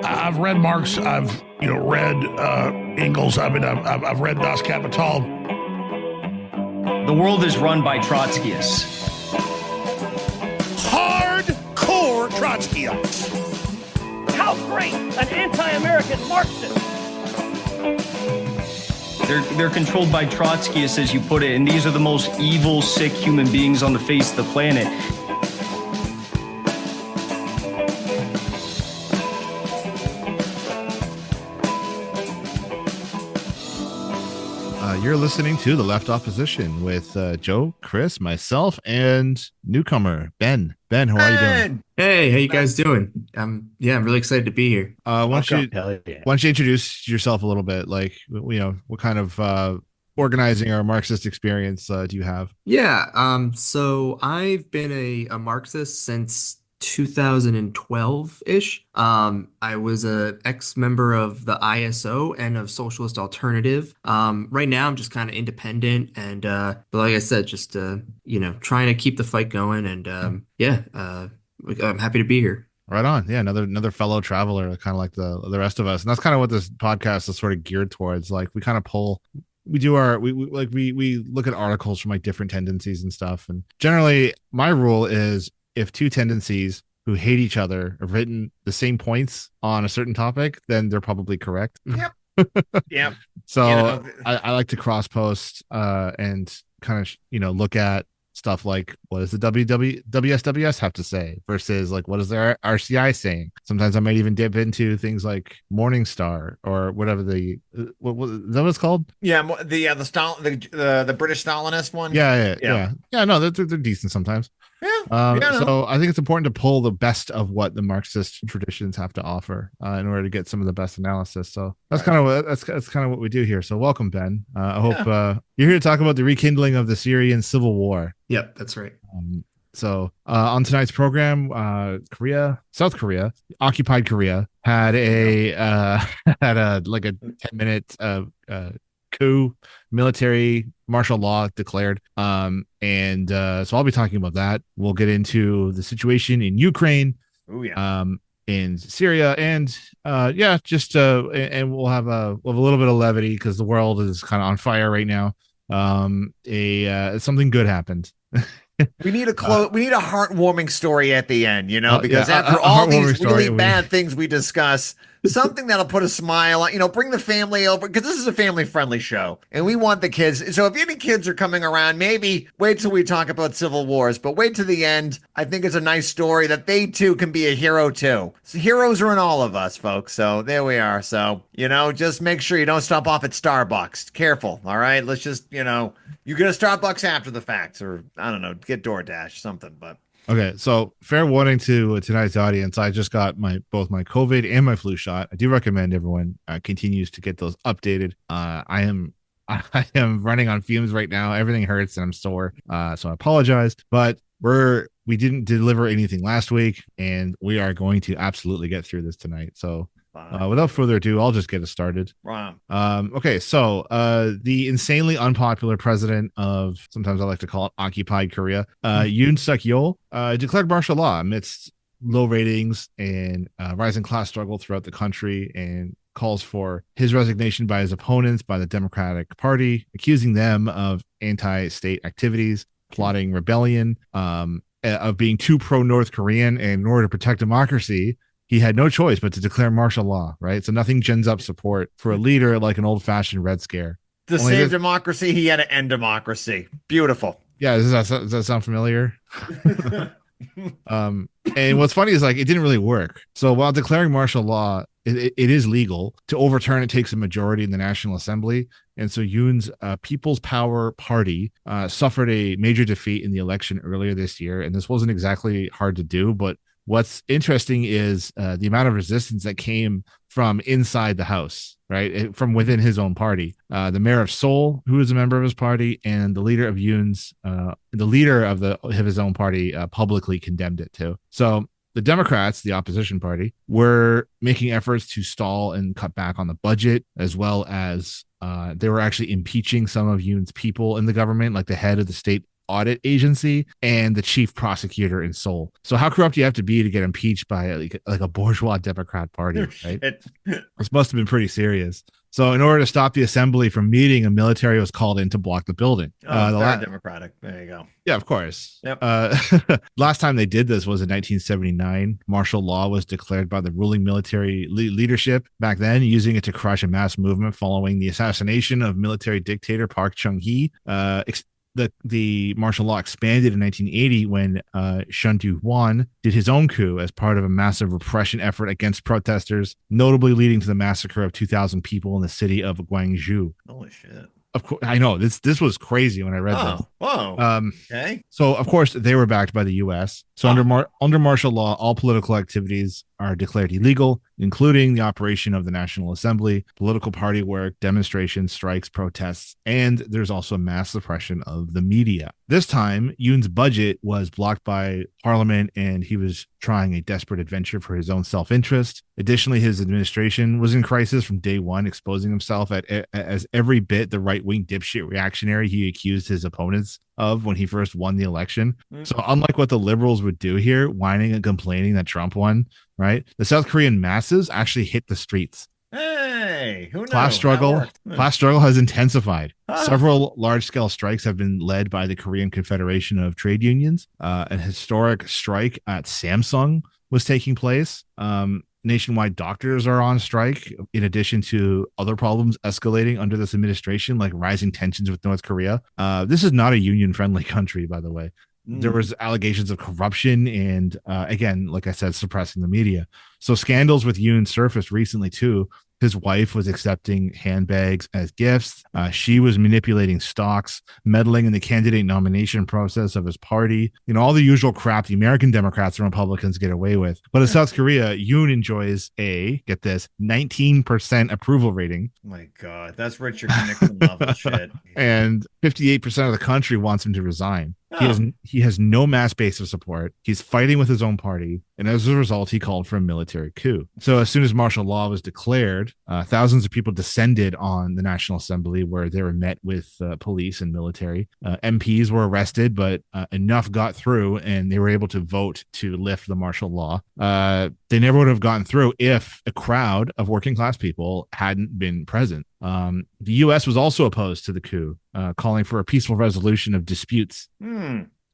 I've read Marx. I've read Engels. I've read Das Kapital. The world is run by Trotskyists. Hardcore Trotskyites. How great an anti-American Marxist. They're controlled by Trotskyists, as you put it, and these are the most evil, sick human beings on the face of the planet. You're listening to The Left Opposition with Joe, Chris, myself, and newcomer, Ben. Ben, how are you doing? Hey, how you guys doing? I'm really excited to be here. Why don't you introduce yourself a little bit? Like, what kind of organizing or Marxist experience do you have? Yeah, so I've been a Marxist since 2012-ish. I was a ex-member of the ISO and of Socialist Alternative. Right now I'm just kind of independent and but like I said, just trying to keep the fight going and I'm happy to be here. Right on. Yeah, another fellow traveler, kind of like the rest of us. And that's kind of what this podcast is sort of geared towards. Like we kind of we look at articles from like different tendencies and stuff. And generally my rule is if two tendencies who hate each other have written the same points on a certain topic, then they're probably correct. Yep. Yep. So I like to cross post and kind of look at stuff like what does the WSWS have to say versus like what is their RCI saying. Sometimes I might even dip into things like Morningstar or whatever is that what it's called? Yeah, the British Stalinist one. Yeah. No, they're decent sometimes. So I think it's important to pull the best of what the Marxist traditions have to offer in order to get some of the best analysis. So that's kind of what we do here. So welcome, Ben. I hope you're here to talk about the rekindling of the Syrian civil war. Yep, that's right. So on tonight's program, South Korea, occupied Korea, had a 10-minute coup, military martial law declared. So I'll be talking about that. We'll get into the situation in Ukraine, in Syria, and and we'll have a little bit of levity because the world is kind of on fire right now. Something good happened. We need a heartwarming story at the end, because after all these really bad things we discuss, something that'll put a smile on, bring the family over, because this is a family-friendly show, and we want the kids. So if any kids are coming around, maybe wait till we talk about civil wars, but wait to the end. I think it's a nice story that they too can be a hero too. So heroes are in all of us, folks. So there we are. So, just make sure you don't stop off at Starbucks. Careful, all right? Let's just, you get a Starbucks after the fact, or I don't know, get DoorDash, something, but. Okay, so fair warning to tonight's audience. I just got both my COVID and my flu shot. I do recommend everyone continues to get those updated. I am running on fumes right now. Everything hurts and I'm sore. So I apologize, but we didn't deliver anything last week, and we are going to absolutely get through this tonight. So without further ado, I'll just get it started. Wow. Okay, so the insanely unpopular president of, sometimes I like to call it occupied Korea, Yoon Suk Yeol, declared martial law amidst low ratings and rising class struggle throughout the country, and calls for his resignation by his opponents, by the Democratic Party, accusing them of anti-state activities, plotting rebellion, of being too pro-North Korean, and in order to protect democracy, he had no choice but to declare martial law, right? So nothing gins up support for a leader like an old-fashioned Red Scare. To save democracy, he had to end democracy. Beautiful. Yeah, does that sound familiar? And what's funny is, like, it didn't really work. So while declaring martial law, it is legal. To overturn it takes a majority in the National Assembly. And so Yoon's People's Power Party suffered a major defeat in the election earlier this year. And this wasn't exactly hard to do, but what's interesting is the amount of resistance that came from inside the house, right? From within his own party. The mayor of Seoul, who is a member of his party, and the leader of his own party publicly condemned it too. So the Democrats, the opposition party, were making efforts to stall and cut back on the budget, as well as they were actually impeaching some of Yoon's people in the government, like the head of the state audit agency and the chief prosecutor in Seoul. So how corrupt do you have to be to get impeached by like a bourgeois Democrat party, right? This must have been pretty serious. So in order to stop the assembly from meeting, a military was called in to block the building. Very democratic. There you go. Yeah, of course. Yep. Last time they did this was in 1979. Martial law was declared by the ruling military leadership back then, using it to crush a mass movement following the assassination of military dictator Park Chung-hee. The martial law expanded in 1980 when Sun Tu-hwan did his own coup as part of a massive repression effort against protesters, notably leading to the massacre of 2,000 people in the city of Gwangju. Holy shit. Of course, I know this was crazy when I read this. Whoa. Okay. So of course they were backed by the U.S. So under martial law, all political activities are declared illegal, including the operation of the National Assembly, political party work, demonstrations, strikes, protests, and there's also mass suppression of the media. This time, Yoon's budget was blocked by Parliament, and he was trying a desperate adventure for his own self-interest. Additionally, his administration was in crisis from day one, exposing himself as every bit the right-wing dipshit reactionary he accused his opponents of when he first won the election. So unlike what the liberals would do here, whining and complaining that Trump won, right? The South Korean masses actually hit the streets. Hey, who knows? Class struggle has intensified. Several large-scale strikes have been led by the Korean Confederation of Trade Unions. An historic strike at Samsung was taking place. Nationwide doctors are on strike, in addition to other problems escalating under this administration, like rising tensions with North Korea. This is not a union-friendly country, by the way. There was allegations of corruption and, again, like I said, suppressing the media. So scandals with Yoon surfaced recently, too. His wife was accepting handbags as gifts. She was manipulating stocks, meddling in the candidate nomination process of his party. You know, all the usual crap the American Democrats and Republicans get away with. But in South Korea, Yoon enjoys get this, 19% approval rating. My God, that's Richard Nixon level shit. And 58% of the country wants him to resign. He has no mass base of support. He's fighting with his own party, and as a result, he called for a military coup. So as soon as martial law was declared, thousands of people descended on the National Assembly, where they were met with police and military. MPs were arrested, but enough got through, and they were able to vote to lift the martial law. They never would have gotten through if a crowd of working class people hadn't been present. The U.S. was also opposed to the coup, calling for a peaceful resolution of disputes.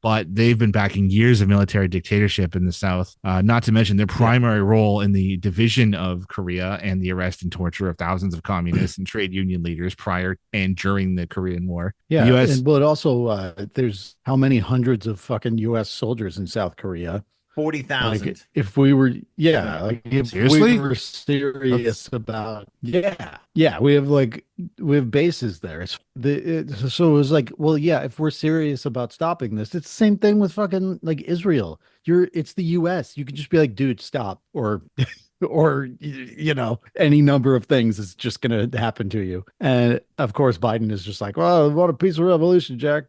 But they've been backing years of military dictatorship in the South, not to mention their primary role in the division of Korea and the arrest and torture of thousands of communists and trade union leaders prior and during the Korean War. Yeah, US, but also there's how many hundreds of fucking U.S. soldiers in South Korea? 40,000. Like, if we were, if seriously? we were serious about, we have bases there. So it was like, well, yeah, if we're serious about stopping this, it's the same thing with fucking like Israel. It's the U.S. You can just be like, dude, stop, or any number of things is just going to happen to you. And of course, Biden is just like, well, what a peaceful revolution, Jack.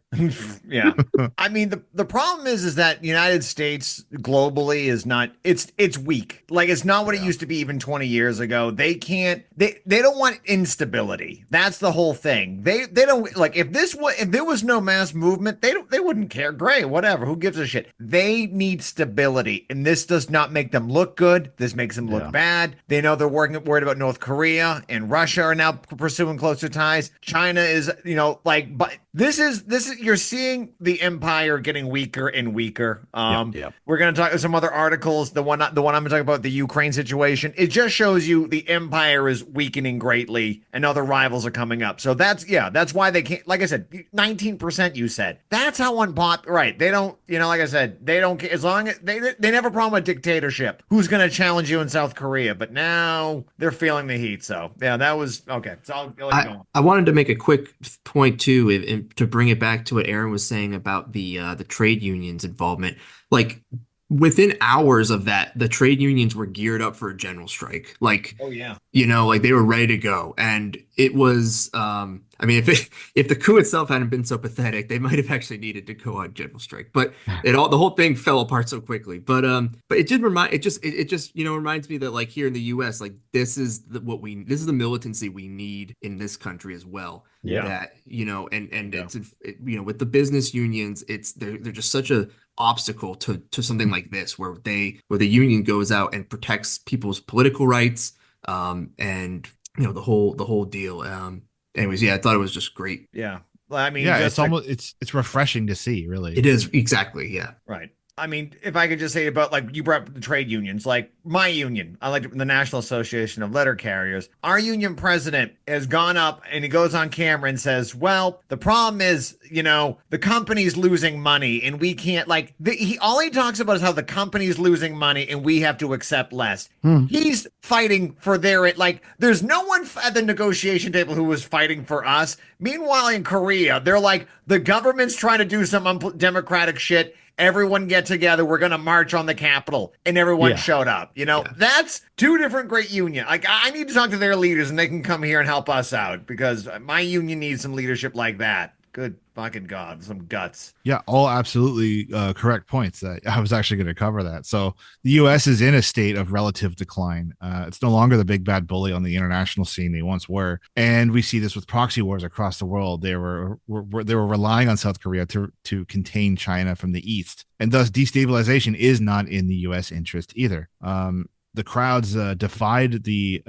Yeah. I mean, the problem is that the United States globally is not, it's weak. Like, it's not what it used to be even 20 years ago. They don't want instability. That's the whole thing. They don't, like, if there was no mass movement, they wouldn't care. Great, whatever. Who gives a shit? They need stability. And this does not make them look good. This makes them look bad. They know they're worried about North Korea, and Russia are now pursuing closer ties. China is, but this is you're seeing the empire getting weaker and weaker. We're going to talk some other articles. The one I'm going to talk about, the Ukraine situation. It just shows you the empire is weakening greatly and other rivals are coming up. So that's why they can't, like I said, 19% you said. That's how unpopular, right? They don't, like I said, they don't care as long as they never problem with dictatorship. Who's going to challenge you in South Korea? But now they're feeling the heat. So yeah, that was okay. So I'll let you go. I wanted to make a quick point too, to bring it back to what Aaron was saying about the trade unions involvement. Like, within hours of that, the trade unions were geared up for a general strike. Like, Oh yeah. like they were ready to go. And it was, I mean, if the coup itself hadn't been so pathetic, they might have actually needed to go on general strike. But the whole thing fell apart so quickly. But it did it just reminds me that like here in the U.S., like this is the militancy we need in this country as well. Yeah. That and it's with the business unions, they're just such a obstacle to something like this, where the union goes out and protects people's political rights, and the whole deal. Anyways, yeah, I thought it was just great. Yeah. Well, I mean, yeah, it's refreshing to see, really. It is, exactly. Yeah. Right. I mean, if I could just say about, like, you brought up the trade unions, like my union, I like the National Association of Letter Carriers. Our union president has gone up and he goes on camera and says, well, the problem is, the company's losing money and we can't, like, all he talks about is how the company's losing money and we have to accept less. He's fighting for there's no one at the negotiation table who was fighting for us. Meanwhile, in Korea, they're like, the government's trying to do some undemocratic shit. Everyone get together. We're going to march on the Capitol. And everyone showed up. That's two different great unions. Like, I need to talk to their leaders and they can come here and help us out because my union needs some leadership like that. Good fucking God, some guts. Yeah, all absolutely correct points. I was actually going to cover that. So the U.S. is in a state of relative decline. It's no longer the big bad bully on the international scene they once were, and we see this with proxy wars across the world. They were relying on South Korea to contain China from the east, and thus destabilization is not in the U.S. interest either. The crowds defied the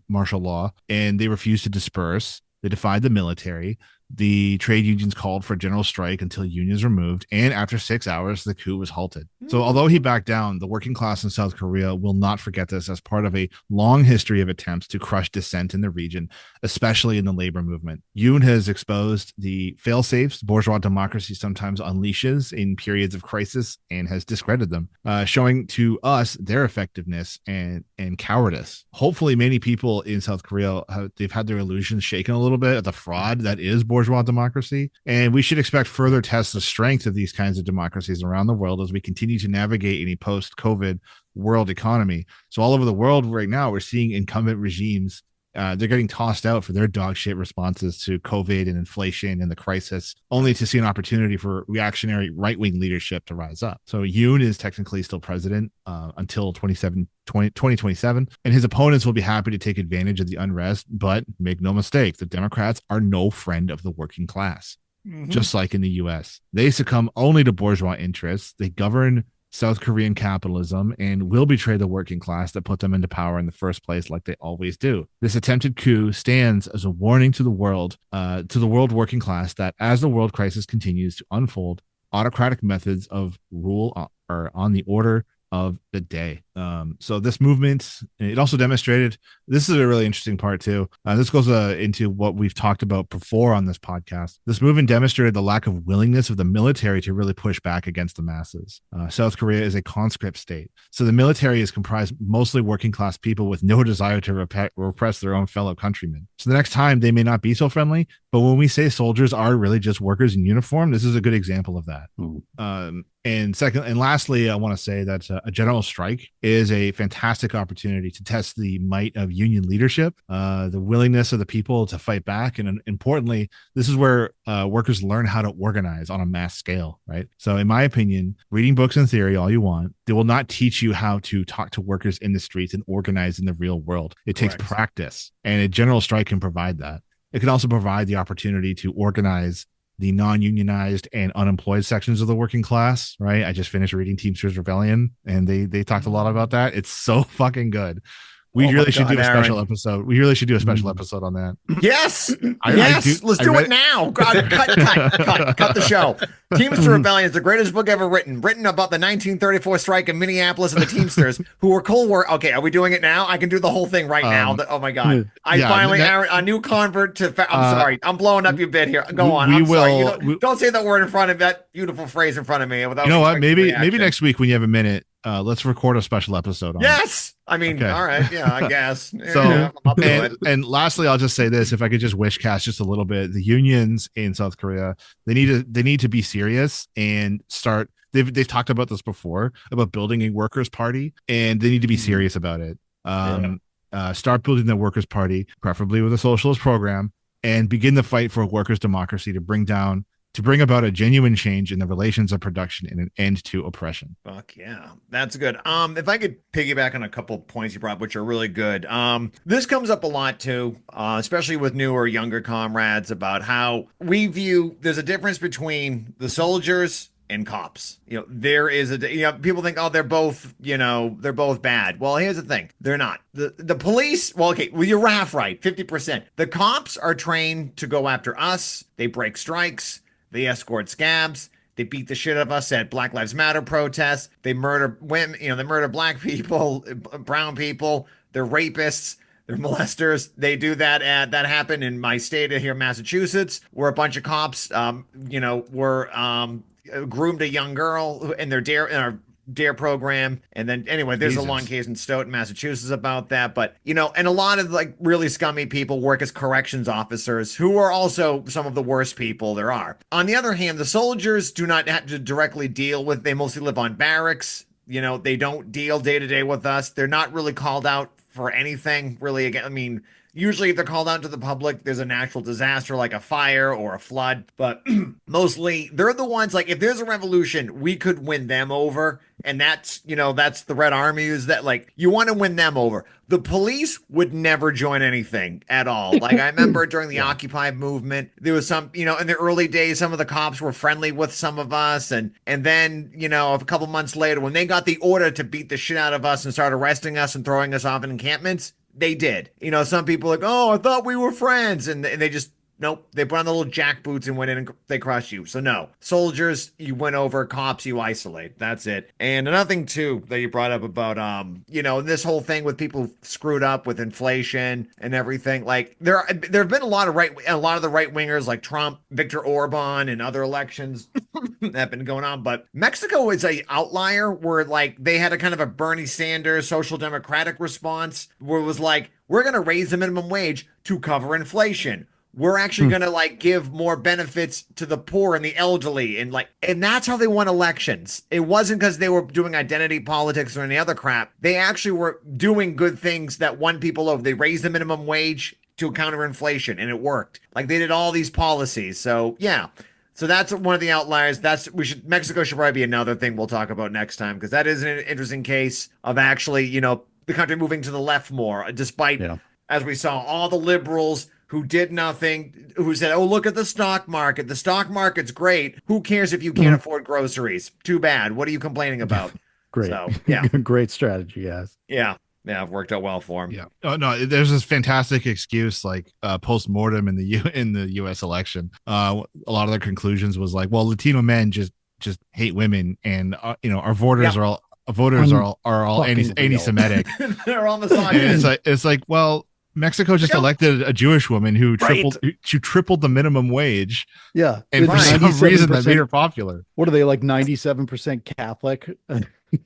martial law, and they refused to disperse. They defied the military. The trade unions called for a general strike until unions were moved, and after 6 hours, the coup was halted. So although he backed down, the working class in South Korea will not forget this as part of a long history of attempts to crush dissent in the region, especially in the labor movement. Yoon has exposed the fail-safes bourgeois democracy sometimes unleashes in periods of crisis and has discredited them, showing to us their effectiveness and cowardice. Hopefully, many people in South Korea, they've had their illusions shaken a little bit at the fraud that is bourgeois democracy, and we should expect further tests of strength of these kinds of democracies around the world as we continue to navigate any post-COVID world economy. So all over the world right now, we're seeing incumbent regimes, they're getting tossed out for their dog shit responses to COVID and inflation and the crisis, only to see an opportunity for reactionary right-wing leadership to rise up. So Yoon is technically still president until 2027, and his opponents will be happy to take advantage of the unrest, but make no mistake, the Democrats are no friend of the working class. Just like in the US, they succumb only to bourgeois interests. They govern South Korean capitalism and will betray the working class that put them into power in the first place, like they always do. This attempted coup stands as a warning to the world working class, that as the world crisis continues to unfold, autocratic methods of rule are on the order of the day. So this movement, it also demonstrated, this is a really interesting part too. This goes into what we've talked about before on this podcast. This movement demonstrated the lack of willingness of the military to really push back against the masses. South Korea is a conscript state, so the military is comprised mostly working class people with no desire to repress their own fellow countrymen. So the next time they may not be so friendly, but when we say soldiers are really just workers in uniform, this is a good example of that. And lastly, I want to say that a general strike is a fantastic opportunity to test the might of union leadership, the willingness of the people to fight back. And importantly, this is where workers learn how to organize on a mass scale, right? So in my opinion, reading books in theory all you want, they will not teach you how to talk to workers in the streets and organize in the real world. It takes practice, and a general strike can provide that. It can also provide the opportunity to organize the non-unionized and unemployed sections of the working class, right? I just finished reading Teamsters Rebellion, and they talked a lot about that. It's so fucking good. We really should do a special episode. We really should do a special episode on that. Yes. Let's do it now. God, cut the show. Teamster Rebellion is the greatest book ever written about the 1934 strike in Minneapolis and the Teamsters who were Cold War. Okay, are we doing it now? I can do the whole thing right now. Oh my God. A new convert to, I'm sorry. I'm blowing up your bit here. Go on. Don't say that word in front of that beautiful phrase in front of me. Without you know what? Maybe next week when you have a minute, let's record a special episode on it. I mean, all right. Yeah, I guess. So, and lastly, I'll just say this: if I could just wish cast just a little bit, the unions in South Korea, they need to be serious and start. they've talked about this before about building a workers' party, and they need to be serious about it. Start building the workers' party, preferably with a socialist program, and begin the fight for a workers' democracy to bring about a genuine change in the relations of production and an end to oppression. Fuck yeah, that's good. If I could piggyback on a couple points you brought up, which are really good. This comes up a lot too, especially with newer, younger comrades, about how we view there's a difference between the soldiers and cops. There is people think, oh, they're both bad. Well, here's the thing. They're not. The police, well, okay, well, you're half right, 50%. The cops are trained to go after us. They break strikes. They escort scabs. They beat the shit out of us at Black Lives Matter protests. They murder women, they murder black people, brown people. They're rapists. They're molesters. They do that. That happened in my state here, Massachusetts, where a bunch of cops, were groomed a young girl in our DARE program. And then anyway, there's a long case in Stoughton, Massachusetts about that. But, and a lot of like really scummy people work as corrections officers who are also some of the worst people there are. On the other hand, the soldiers do not have to directly deal with, they mostly live on barracks. They don't deal day to day with us. They're not really called out for anything really. Again, I mean, usually if they're called out to the public, there's a natural disaster like a fire or a flood. But mostly they're the ones, like, if there's a revolution, we could win them over. And that's the Red Army is that, like, you want to win them over. The police would never join anything at all. Like, I remember during the Occupy movement, there was some, in the early days, some of the cops were friendly with some of us. And then, a couple months later, when they got the order to beat the shit out of us and start arresting us and throwing us off in encampments, they did. Some people like, oh, I thought we were friends. And they just, nope. They put on the little jack boots and went in and they crushed you. So no. Soldiers, you win over. Cops, you isolate. That's it. And another thing, too, that you brought up about, this whole thing with people screwed up with inflation and everything. Like, there have been a lot of the right wingers like Trump, Viktor Orban, and other elections that have been going on. But Mexico is a outlier where, like, they had a kind of a Bernie Sanders social democratic response where it was like, we're going to raise the minimum wage to cover inflation. We're actually going to, like, give more benefits to the poor and the elderly. And that's how they won elections. It wasn't because they were doing identity politics or any other crap. They actually were doing good things that won people over. They raised the minimum wage to counter inflation, and it worked. Like, they did all these policies. So, yeah. So that's one of the outliers. Mexico should probably be another thing we'll talk about next time, because that is an interesting case of actually, the country moving to the left more, despite, as we saw, all the liberals who did nothing, who said, oh, look at the stock market. The stock market's great. Who cares if you can't afford groceries? Too bad. What are you complaining about? Great. So, yeah. Great strategy, yes. Yeah. Yeah, it worked out well for him. Yeah. Oh no, there's this fantastic excuse like post-mortem in the US election. A lot of their conclusions was like, well, Latino men just hate women, and our voters are all anti-Semitic. They're all misogynist. It's like, well, Mexico just elected a Jewish woman who tripled the minimum wage. Yeah. And for some reason that made her popular. What are they, like 97% Catholic?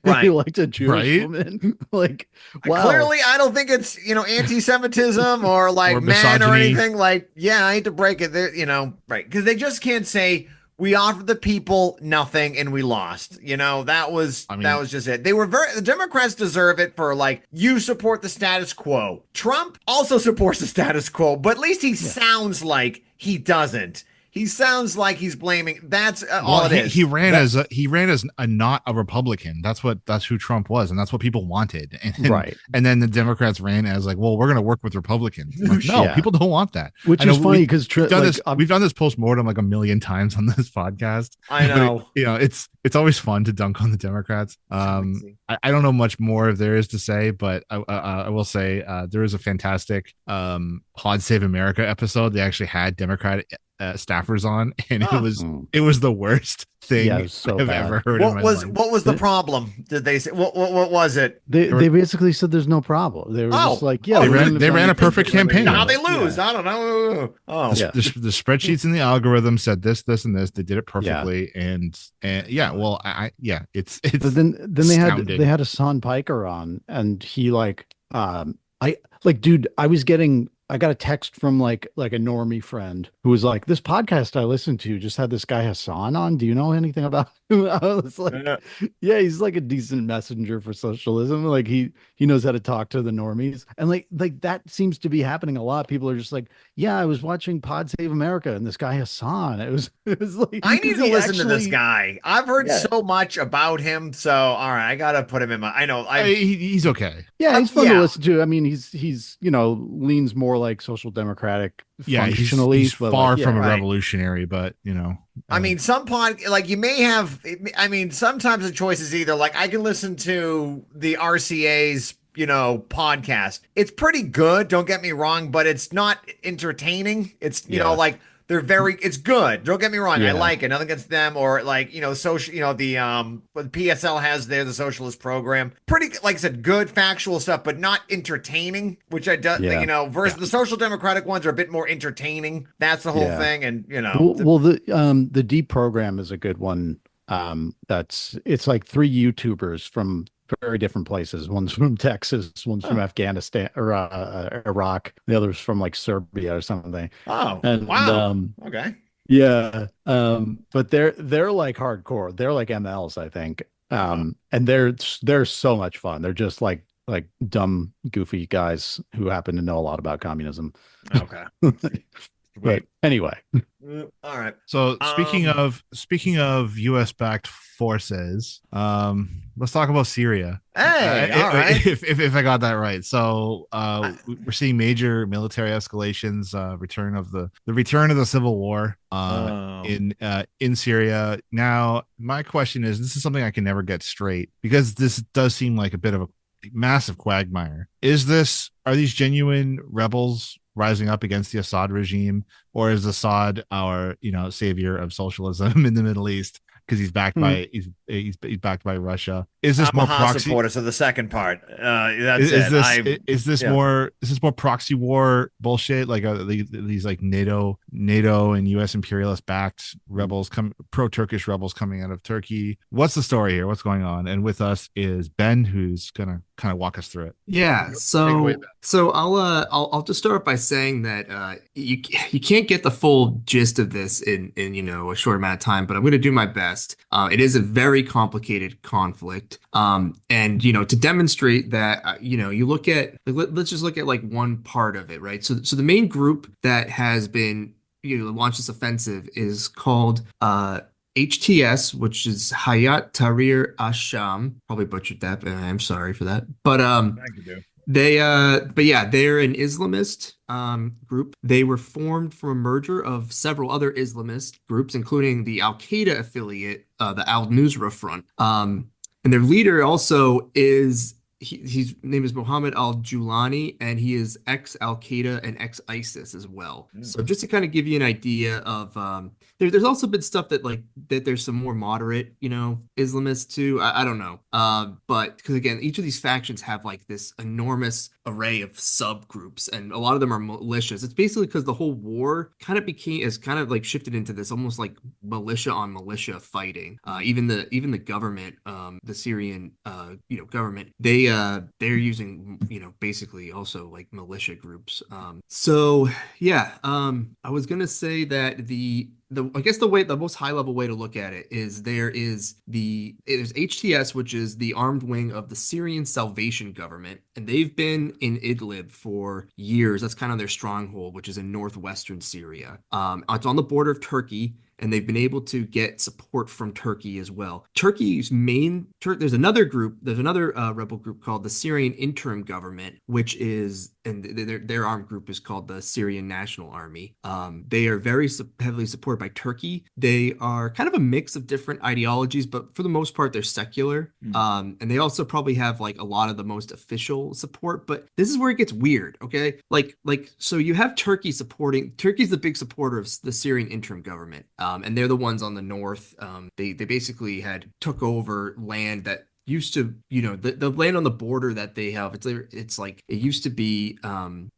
Right. Elect a Jewish woman. Like, wow. Clearly, I don't think it's, anti-Semitism or like or men or anything. Like, yeah, I hate to break it there, right. Because they just can't say, we offered the people nothing and we lost. That was just it. The Democrats deserve it for, like, you support the status quo. Trump also supports the status quo, but at least he sounds like he doesn't. He sounds like he's blaming. That's all it is. He ran as a not a Republican. That's who Trump was, and that's what people wanted. And then the Democrats ran as like, well, we're going to work with Republicans. Like, no, people don't want that. Which is funny because we've done this post-mortem like a million times on this podcast. I know. It's always fun to dunk on the Democrats. I don't know much more if there is to say, but I will say there is a fantastic Pod Save America episode. They actually had Democratic staffers on, and it was the worst thing I've ever heard. What was the problem? Did they say what was it? They basically said there's no problem. They were just like, they ran a perfect campaign. How they lose? I don't know. The spreadsheets and the algorithm said this, and this. They did it perfectly, and well, it's. But then they had Hassan Piker on, and he I got a text from like a normie friend who was like, this podcast I listened to just had this guy Hassan on. Do you know anything about I was like, yeah, he's like a decent messenger for socialism. Like he knows how to talk to the normies. And like that seems to be happening a lot. People are just like, yeah, I was watching Pod Save America and this guy Hassan. It was like, I need is to he listen to this actually guy. I've heard yeah. so much about him. So, all right, I got to put him in my, I know He's okay. Yeah, he's fun to yeah. listen to. I mean, he's leans more like social democratic Yeah, functionally, he's but far like, yeah, from a right. revolutionary, but I mean, like you may have, I mean, sometimes the choice is either like I can listen to the RCA's, podcast. It's pretty good, don't get me wrong, but it's not entertaining. It's, yeah, like it's good. Don't get me wrong. I yeah, like it. Nothing against them or like, social, the what PSL has there, the socialist program. Pretty, like I said, good factual stuff, but not entertaining, which I do, yeah, versus the social democratic ones are a bit more entertaining. That's the whole yeah. thing. And, Well, the deep program is a good one. It's like three YouTubers from very different places. One's from Texas, one's from Afghanistan or Iraq, the other's from like Serbia or something. Oh, And wow. Okay. yeah, but they're like hardcore. They're like MLs, I think. And they're so much fun. They're just like dumb, goofy guys who happen to know a lot about communism. Okay. But anyway, All right. So speaking of U.S. backed forces, let's talk about Syria. Hey, all right. If I got that right. So we're seeing major military escalations, return of the civil war in Syria. Now, my question is, this is something I can never get straight because this does seem like a bit of a massive quagmire. Are these genuine rebels rising up against the Assad regime, or is Assad our savior of socialism in the Middle East because he's backed by he's backed by Russia? Is this I'm more a Haas proxy supporter, so the second part. That's is this more proxy war bullshit, like these like NATO and US imperialist backed rebels, pro-Turkish rebels coming out of Turkey? What's the story here? What's going on? And with us is Ben, who's gonna kind of walk us through it. Yeah, so I'll just start by saying that you can't get the full gist of this in a short amount of time, but I'm going to do my best. It is a very complicated conflict, and to demonstrate that you look at let's just look at like one part of it, right? So the main group that has been launched this offensive is called HTS, which is Hayat Tahrir Asham. Probably butchered that, but I'm sorry for that. But they're an Islamist group. They were formed from a merger of several other Islamist groups, including the Al Qaeda affiliate, the Al Nusra Front. And their leader also is his name is Mohammed al-Julani, and he is ex-Al Qaeda and ex-ISIS as well. So just to kind of give you an idea of there's also been stuff that there's some more moderate, Islamists too. I don't know. But because again, each of these factions have like this enormous array of subgroups, and a lot of them are militias. It's basically because the whole war kind of like shifted into this almost like militia on militia fighting. Even the government, the Syrian government, they're using basically also like militia groups. I was gonna say that I guess the most high level way to look at it is there's HTS, which is the armed wing of the Syrian Salvation Government, and they've been in Idlib for years. That's kind of their stronghold, which is in northwestern Syria. It's on the border of Turkey, and they've been able to get support from Turkey as well. There's another rebel group called the Syrian Interim Government, which is, and their armed group is called the Syrian National Army. They are very heavily supported by Turkey. They are kind of a mix of different ideologies, but for the most part, they're secular. And they also probably have like a lot of the most official support, but this is where it gets weird, okay? So you have Turkey's the big supporter of the Syrian Interim Government. And they're the ones on the north. They basically had took over land that used to, the land on the border that they have. It's like it used to be run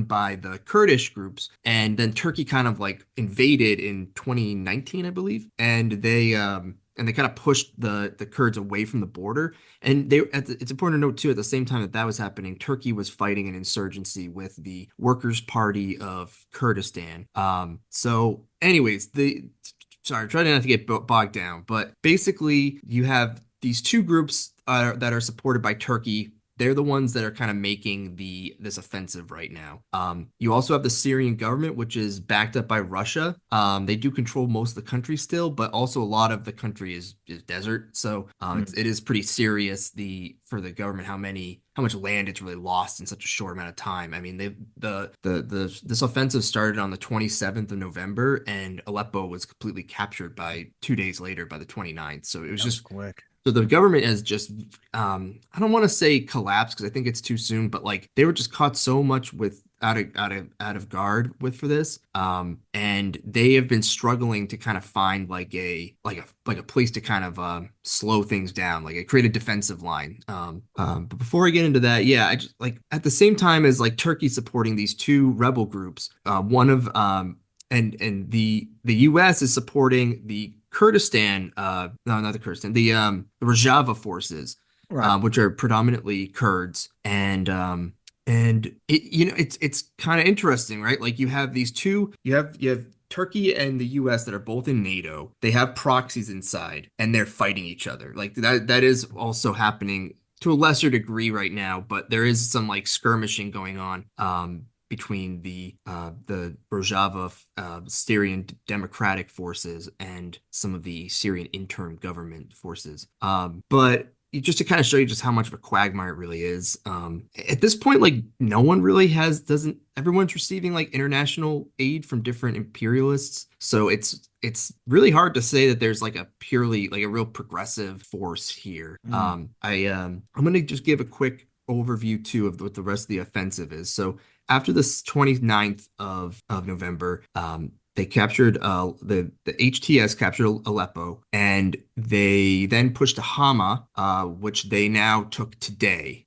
by the Kurdish groups, and then Turkey kind of like invaded in 2019, I believe, and they kind of pushed the Kurds away from the border. And it's important to note too, at the same time that was happening, Turkey was fighting an insurgency with the Workers' Party of Kurdistan. So anyways, sorry, try not to get bogged down, but basically you have these two groups that are supported by Turkey. They're the ones that are kind of making this offensive right now. You also have the Syrian government, which is backed up by Russia. They do control most of the country still, but also a lot of the country is desert. So it is pretty serious for the government how much land it's really lost in such a short amount of time. I mean, this offensive started on the 27th of November, and Aleppo was completely captured by 2 days later by the 29th. So it was just quick. So the government has just, I don't want to say collapsed because I think it's too soon, but like they were just caught so much with out of guard for this, and they have been struggling to kind of find like a place to kind of slow things down, like create a defensive line. But before I get into that, yeah, I just like at the same time as like Turkey supporting these two rebel groups, one of and the U.S. is supporting the Kurdistan, no, not the Kurdistan, the Rojava forces, Right. which are predominantly Kurds, and it's kind of interesting, right? Like you have these two, you have Turkey and the U.S. that are both in NATO. They have proxies inside, and they're fighting each other. Like that is also happening to a lesser degree right now, but there is some like skirmishing going on. Between the Rojava Syrian Democratic forces and some of the Syrian interim government forces. But just to kind of show you just how much of a quagmire it really is. At this point, like no one really everyone's receiving like international aid from different imperialists. So it's really hard to say that there's like a purely like a real progressive force here. I'm going to just give a quick overview too of what the rest of the offensive is. So after the 29th of November, they captured the HTS captured Aleppo, and they then pushed to Hama, which they now took today.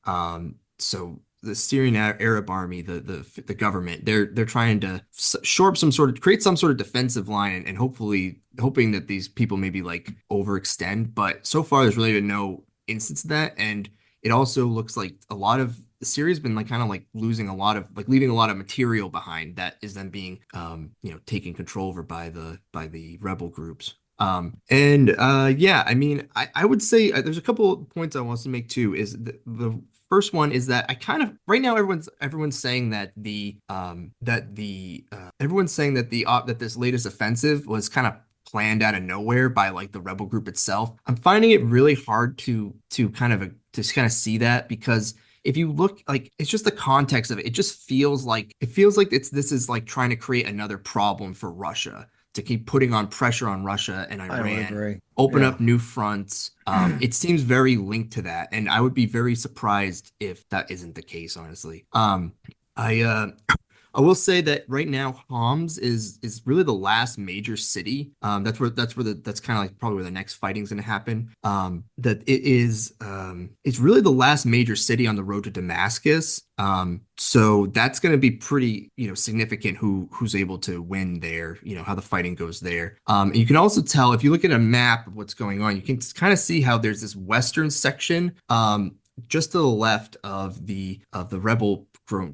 So the Syrian Arab Army, the government, they're trying to shore up create some sort of defensive line, and hopefully hoping that these people maybe like overextend. But so far, there's really been no instance of that, and it also looks like a lot of Syria's been like kind of like leaving a lot of material behind that is then being taken control over by the rebel groups. Yeah, I mean, I would say there's a couple of points I want to make too. Is the first one is that I kind of right now everyone's saying that that this latest offensive was kind of planned out of nowhere by like the rebel group itself. I'm finding it really hard to kind of see that, because if you look, like, it's just the context of it. It just feels like this is like trying to create another problem for Russia, to keep putting on pressure on Russia and I would Iran, agree. open Yeah. up new fronts. It seems very linked to that, and I would be very surprised if that isn't the case, honestly. I will say that right now Homs is really the last major city. That's kind of like probably where the next fighting's going to happen. That it is it's really the last major city on the road to Damascus. So that's going to be pretty significant who's able to win there. How the fighting goes there. And you can also tell if you look at a map of what's going on, you can kind of see how there's this western section just to the left of the rebel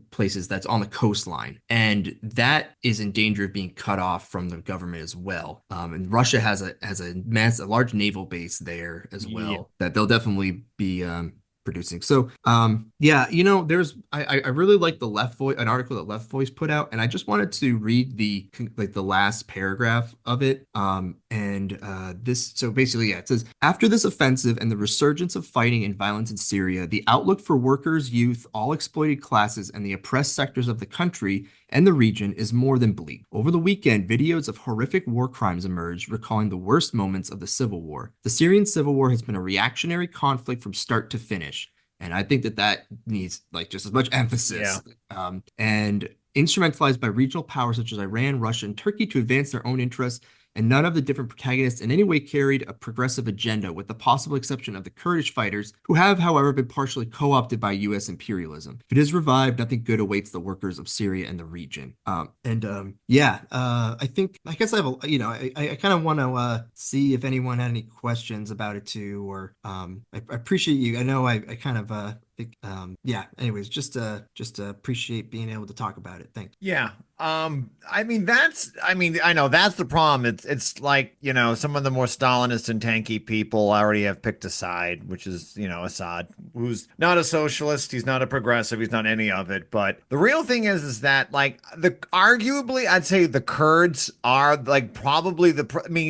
places that's on the coastline, and that is in danger of being cut off from the government as well. And Russia has a large naval base there as well that they'll definitely be producing. So yeah, there's I really like the Left Voice, an article that Left Voice put out, and I just wanted to read the last paragraph of it. So basically, yeah, it says, after this offensive and the resurgence of fighting and violence in Syria, the outlook for workers, youth, all exploited classes, and the oppressed sectors of the country and the region is more than bleak. Over the weekend, videos of horrific war crimes emerged, recalling the worst moments of the civil war. The Syrian civil war has been a reactionary conflict from start to finish, and I think that needs like just as much emphasis. And instrumentalized by regional powers such as Iran, Russia, and Turkey to advance their own interests, and none of the different protagonists in any way carried a progressive agenda, with the possible exception of the Kurdish fighters, who have, however, been partially co-opted by U.S. imperialism. If it is revived, nothing good awaits the workers of Syria and the region. I think, I guess I have I kind of want to see if anyone had any questions about it too, or I appreciate you. I know I kind of Yeah. Anyways, just appreciate being able to talk about it. Thanks. Yeah. I mean, I know that's the problem. It's like, some of the more Stalinist and tanky people already have picked a side, which is, Assad, who's not a socialist, he's not a progressive, he's not any of it. But the real thing is that like arguably I'd say the Kurds are like probably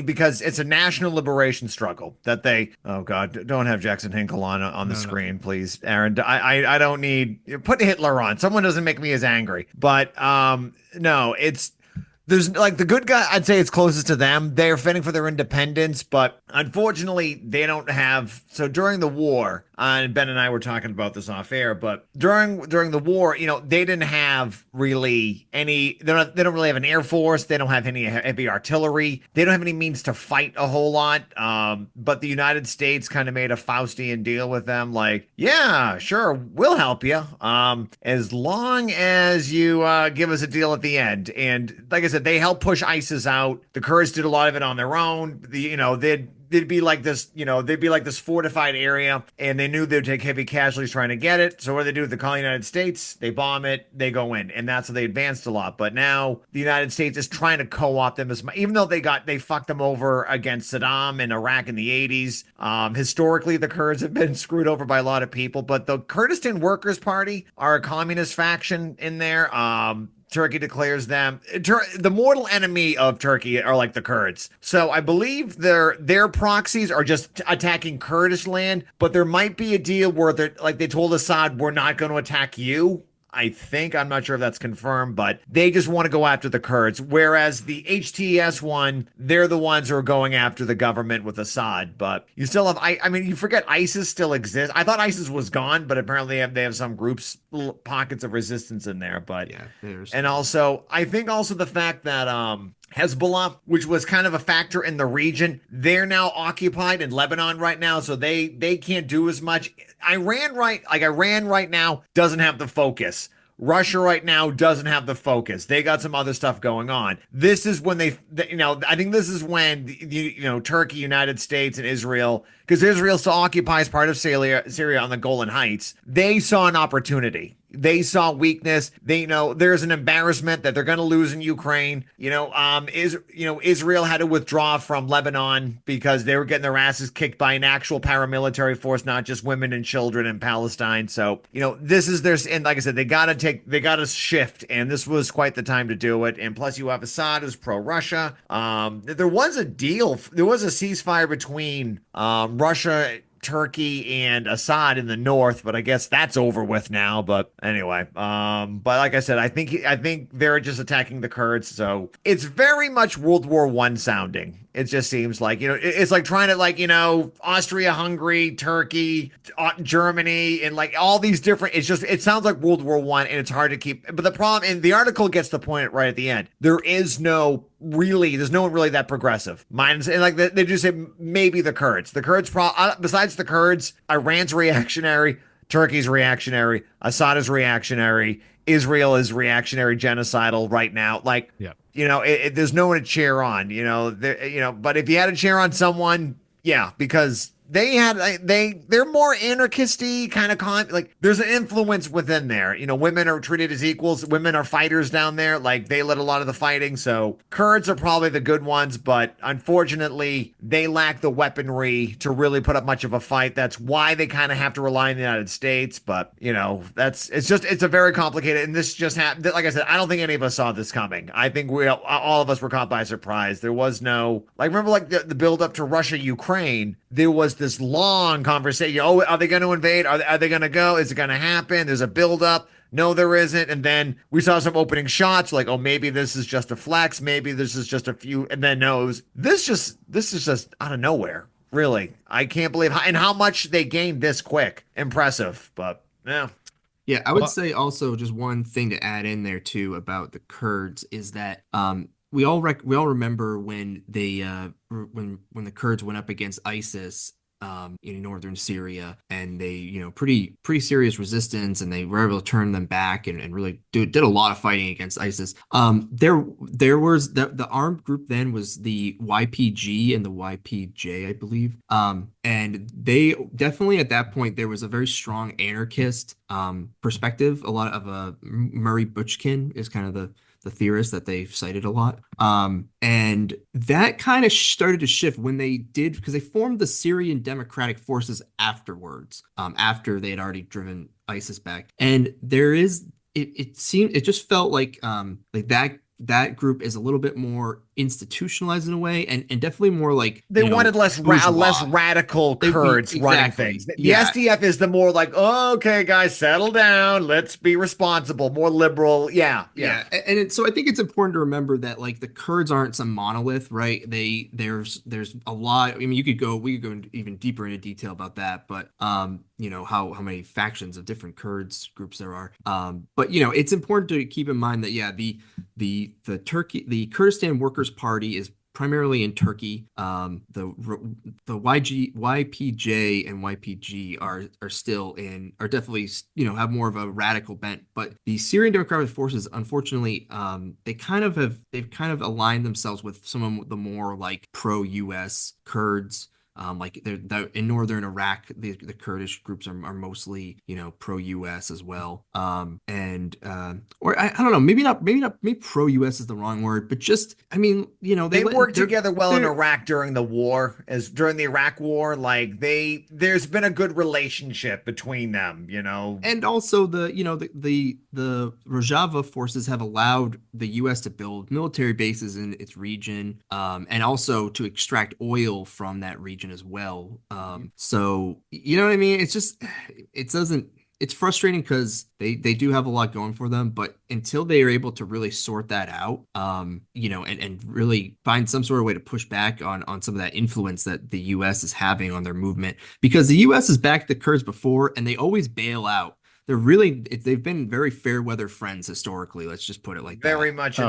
because it's a national liberation struggle that oh God, don't have Jackson Hinkle on the screen, please, Aaron. I don't need, put Hitler on. Someone doesn't make me as angry. But no, there's like the good guy, I'd say it's closest to them. They're fighting for their independence, but unfortunately, they don't have. So during the war, and Ben and I were talking about this off air, but during the war, they didn't have really any. They don't really have an air force. They don't have any heavy artillery. They don't have any means to fight a whole lot. But the United States kind of made a Faustian deal with them, like, yeah, sure, we'll help you, as long as you give us a deal at the end. And like I said, they helped push ISIS out. The Kurds did a lot of it on their own. They'd be like this fortified area, and they knew they'd take heavy casualties trying to get it. So what do they do? They call the United States, they bomb it, they go in, and that's how they advanced a lot. But now the United States is trying to co-opt them as much, even though they fucked them over against Saddam in Iraq in the 80s. Historically, the Kurds have been screwed over by a lot of people, but the Kurdistan Workers' Party are a communist faction in there. Turkey declares them the mortal enemy of Turkey are like the Kurds. So I believe their proxies are just attacking Kurdish land, but there might be a deal where they told Assad, we're not going to attack you. I think, I'm not sure if that's confirmed, but they just want to go after the Kurds. Whereas the HTS one, they're the ones who are going after the government with Assad. But you still have, I mean, you forget ISIS still exists. I thought ISIS was gone, but apparently they have some groups, pockets of resistance in there. But yeah, and also, I think also the fact that Hezbollah, which was kind of a factor in the region, they're now occupied in Lebanon right now, so they can't do as much. Iran right now doesn't have the focus. Russia right now doesn't have the focus. They got some other stuff going on. This is when I think this is when Turkey, United States, and Israel, because Israel still occupies part of Syria on the Golan Heights, they saw an opportunity. They saw weakness. They know there's an embarrassment that they're going to lose in Ukraine. Israel had to withdraw from Lebanon because they were getting their asses kicked by an actual paramilitary force, not just women and children in Palestine. So, this is their, and like I said, they got to shift, and this was quite the time to do it. And plus you have Assad who's pro-Russia. There was a ceasefire between Russia, Turkey, and Assad in the north, but I guess that's over with now. But anyway, but like I said, I think they're just attacking the Kurds, so it's very much World War I sounding. It just seems like, it's like trying to Austria, Hungary, Turkey, Germany, and like all these different, it sounds like World War I, and it's hard to keep. But the problem, and the article gets the point right at the end, there's no one really that progressive. And like they just say maybe the Kurds. Besides the Kurds, Iran's reactionary, Turkey's reactionary, Assad is reactionary, Israel is reactionary, genocidal right now. Like, yeah. There's no one to cheer on, but if you had to cheer on someone, yeah, because they're more anarchisty kind of there's an influence within there. Women are treated as equals. Women are fighters down there. Like, they led a lot of the fighting. So Kurds are probably the good ones, but unfortunately they lack the weaponry to really put up much of a fight. That's why they kind of have to rely on the United States. But it's a very complicated, and this just happened. Like I said, I don't think any of us saw this coming. I think all of us were caught by surprise. There was no, remember the build up to Russia, Ukraine, there was this long conversation. Oh, are they going to invade? Are they going to go? Is it going to happen? There's a buildup. No, there isn't. And then we saw some opening shots like, oh, maybe this is just a flex. Maybe this is just a few. And then no, this is just out of nowhere. Really. I can't believe how much they gained this quick. Impressive. But yeah. Yeah, I would say also just one thing to add in there too about the Kurds is that we all remember when they when the Kurds went up against ISIS in northern Syria, and they, pretty serious resistance, and they were able to turn them back and really did a lot of fighting against ISIS. There was the armed group then was the YPG and the YPJ, I believe. And they definitely at that point there was a very strong anarchist perspective. A lot of Murray Bookchin is kind of the theorist that they've cited a lot. And that kind of started to shift when they did, because they formed the Syrian Democratic Forces afterwards, after they had already driven ISIS back. And it just felt like that group is a little bit more institutionalized in a way, and definitely more like they wanted less radical Kurds running things. The SDF is the more like, oh, okay, guys, settle down, let's be responsible, more liberal. Yeah. So I think it's important to remember that like the Kurds aren't some monolith, right? There's a lot. I mean, we could go even deeper into detail about that, but how many factions of different Kurds groups there are. But it's important to keep in mind that the Kurdistan Workers Party is primarily in Turkey. The YPJ and YPG are definitely have more of a radical bent. But the Syrian Democratic Forces, unfortunately, they've kind of aligned themselves with some of the more like pro-US Kurds. Like they're in northern Iraq, the Kurdish groups are mostly pro-US as well. Or I don't know, maybe pro-US is the wrong word, but just they worked together well in Iraq during the war, during the Iraq war. Like there's been a good relationship between them, and also the Rojava forces have allowed the US to build military bases in its region, and also to extract oil from that region as well. So you know what I mean? It's frustrating because they do have a lot going for them, but until they are able to really sort that out, and really find some sort of way to push back on some of that influence that the US is having on their movement, because the US has backed the Kurds before and they always bail out. They've been very fair weather friends historically. Let's just put it like that. Very much. You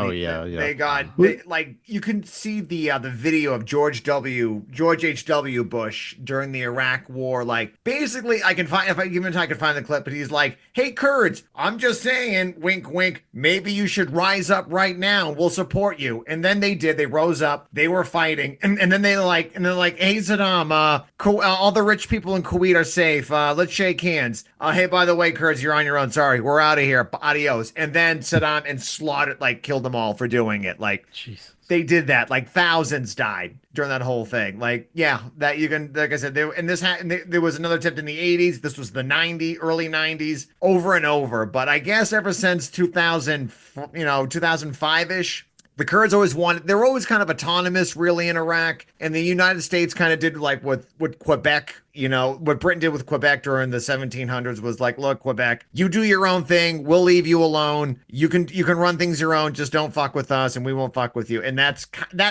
can see the video of George H.W. Bush during the Iraq war. Like basically, I can find the clip, but he's like, "Hey Kurds, I'm just saying, wink, wink. Maybe you should rise up right now. We'll support you." And then they did. They rose up. They were fighting, and then they're like, "Hey Saddam, all the rich people in Kuwait are safe. Let's shake hands. Hey, by the way, Kurds, you're on your own. Sorry, we're out of here. Adios." And then Saddam killed them all for doing it. Like, Jesus. They did that. Like thousands died during that whole thing. Like, yeah, that you can, like I said, there was another attempt in the 80s. This was the early 90s, over and over. But I guess ever since 2005-ish, the Kurds they were always kind of autonomous, really, in Iraq. And the United States kind of did like what Quebec, what Britain did with Quebec during the 1700s was like, look, Quebec, you do your own thing. We'll leave you alone. You can run things your own. Just don't fuck with us and we won't fuck with you. And that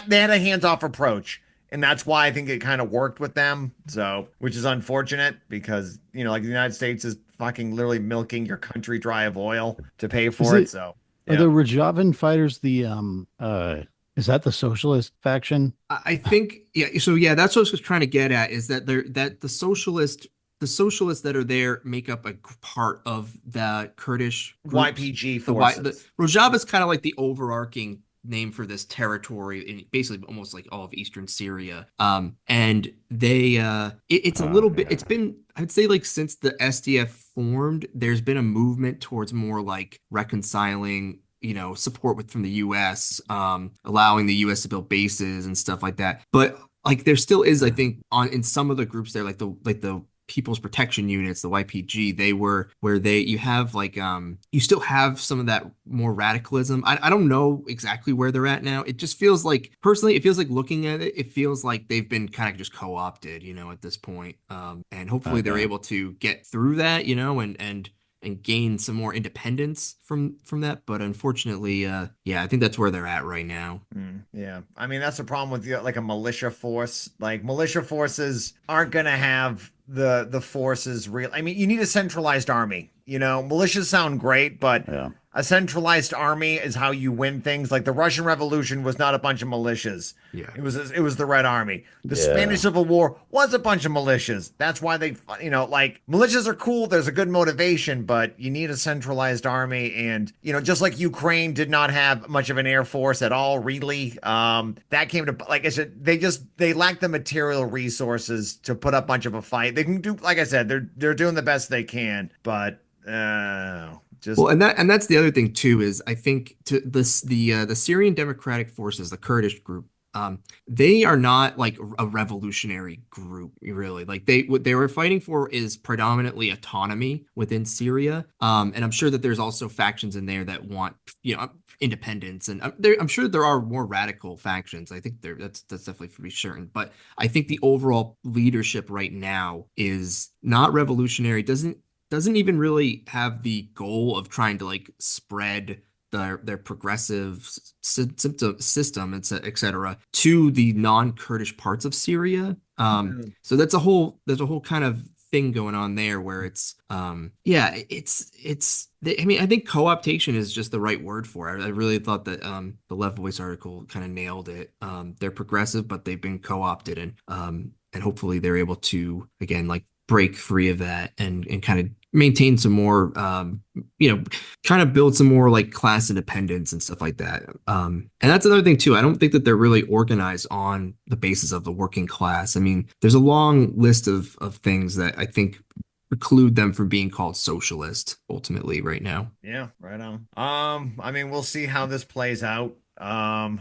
they had a hands-off approach. And that's why I think it kind of worked with them. So, which is unfortunate because, like the United States is fucking literally milking your country dry of oil to pay for it. So. Are the Rajavan fighters is that the socialist faction? I think, yeah. So yeah, that's what I was trying to get at, is that the socialists that are there make up a part of the Kurdish groups. YPG forces. Rojava is kind of like the overarching name for this territory in basically almost like all of eastern Syria. And it's a little bit, it's been, I'd say like since the SDF formed, there's been a movement towards more like reconciling, support from the US, allowing the US to build bases and stuff like that. But like there still is, I think, in some of the groups there, like the People's Protection Units, the YPG, you have like you still have some of that more radicalism. I don't know exactly where they're at now. It just feels like, personally, it feels like looking at it feels like they've been kind of just co-opted, at this point. And hopefully they're able to get through that, and gain some more independence from that. But unfortunately, I think that's where they're at right now. Yeah. I mean, that's the problem with like a militia force. Like militia forces aren't going to have the forces real. I mean, you need a centralized army. Militias sound great, but a centralized army is how you win things. Like the Russian Revolution was not a bunch of militias. Yeah. It was the Red Army. The Yeah. Spanish Civil War was a bunch of militias. That's why they, like militias are cool. There's a good motivation, but you need a centralized army. And, just like Ukraine did not have much of an air force at all, really. That came to, like I said, they lack the material resources to put up much of a fight. They can do, like I said, they're doing the best they can, but just well, and that's the other thing too, is I think to this the Syrian Democratic Forces, the Kurdish group, they are not like a revolutionary group, really. Like what they were fighting for is predominantly autonomy within Syria. And I'm sure that there's also factions in there that want, independence. And I'm sure there are more radical factions. I think that's definitely for certain. But I think the overall leadership right now is not revolutionary. Doesn't even really have the goal of trying to like spread their progressive system, et cetera, to the non-Kurdish parts of Syria. So there's a whole kind of thing going on there where it's I think co-optation is just the right word for it. I really thought that the Left Voice article kind of nailed it. They're progressive, but they've been co-opted, and hopefully they're able to again like break free of that and kind of maintain some more kind of build some more like class independence and stuff like that. And that's another thing too. I don't think that they're really organized on the basis of the working class. I mean, there's a long list of things that I think preclude them from being called socialist ultimately right now. Yeah, right on. I mean, we'll see how this plays out. I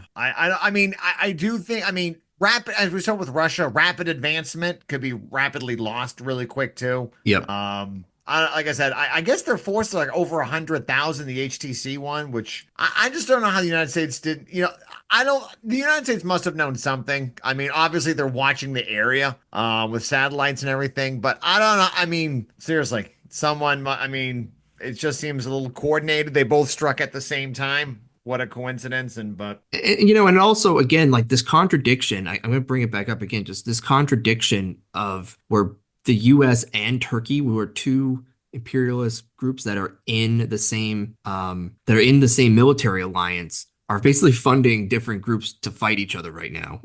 do think, rapid, as we saw with Russia, rapid advancement could be rapidly lost really quick too. Yep. Like I said, I guess their force is like over 100,000, the HTC one, which I just don't know how the United States did. The United States must have known something. I mean, obviously they're watching the area with satellites and everything, but I don't know. I mean, seriously, it just seems a little coordinated. They both struck at the same time. What a coincidence. And also again, like this contradiction, I'm going to bring it back up again, just this contradiction of where the US and Turkey were two imperialist groups that are in the same military alliance, are basically funding different groups to fight each other right now.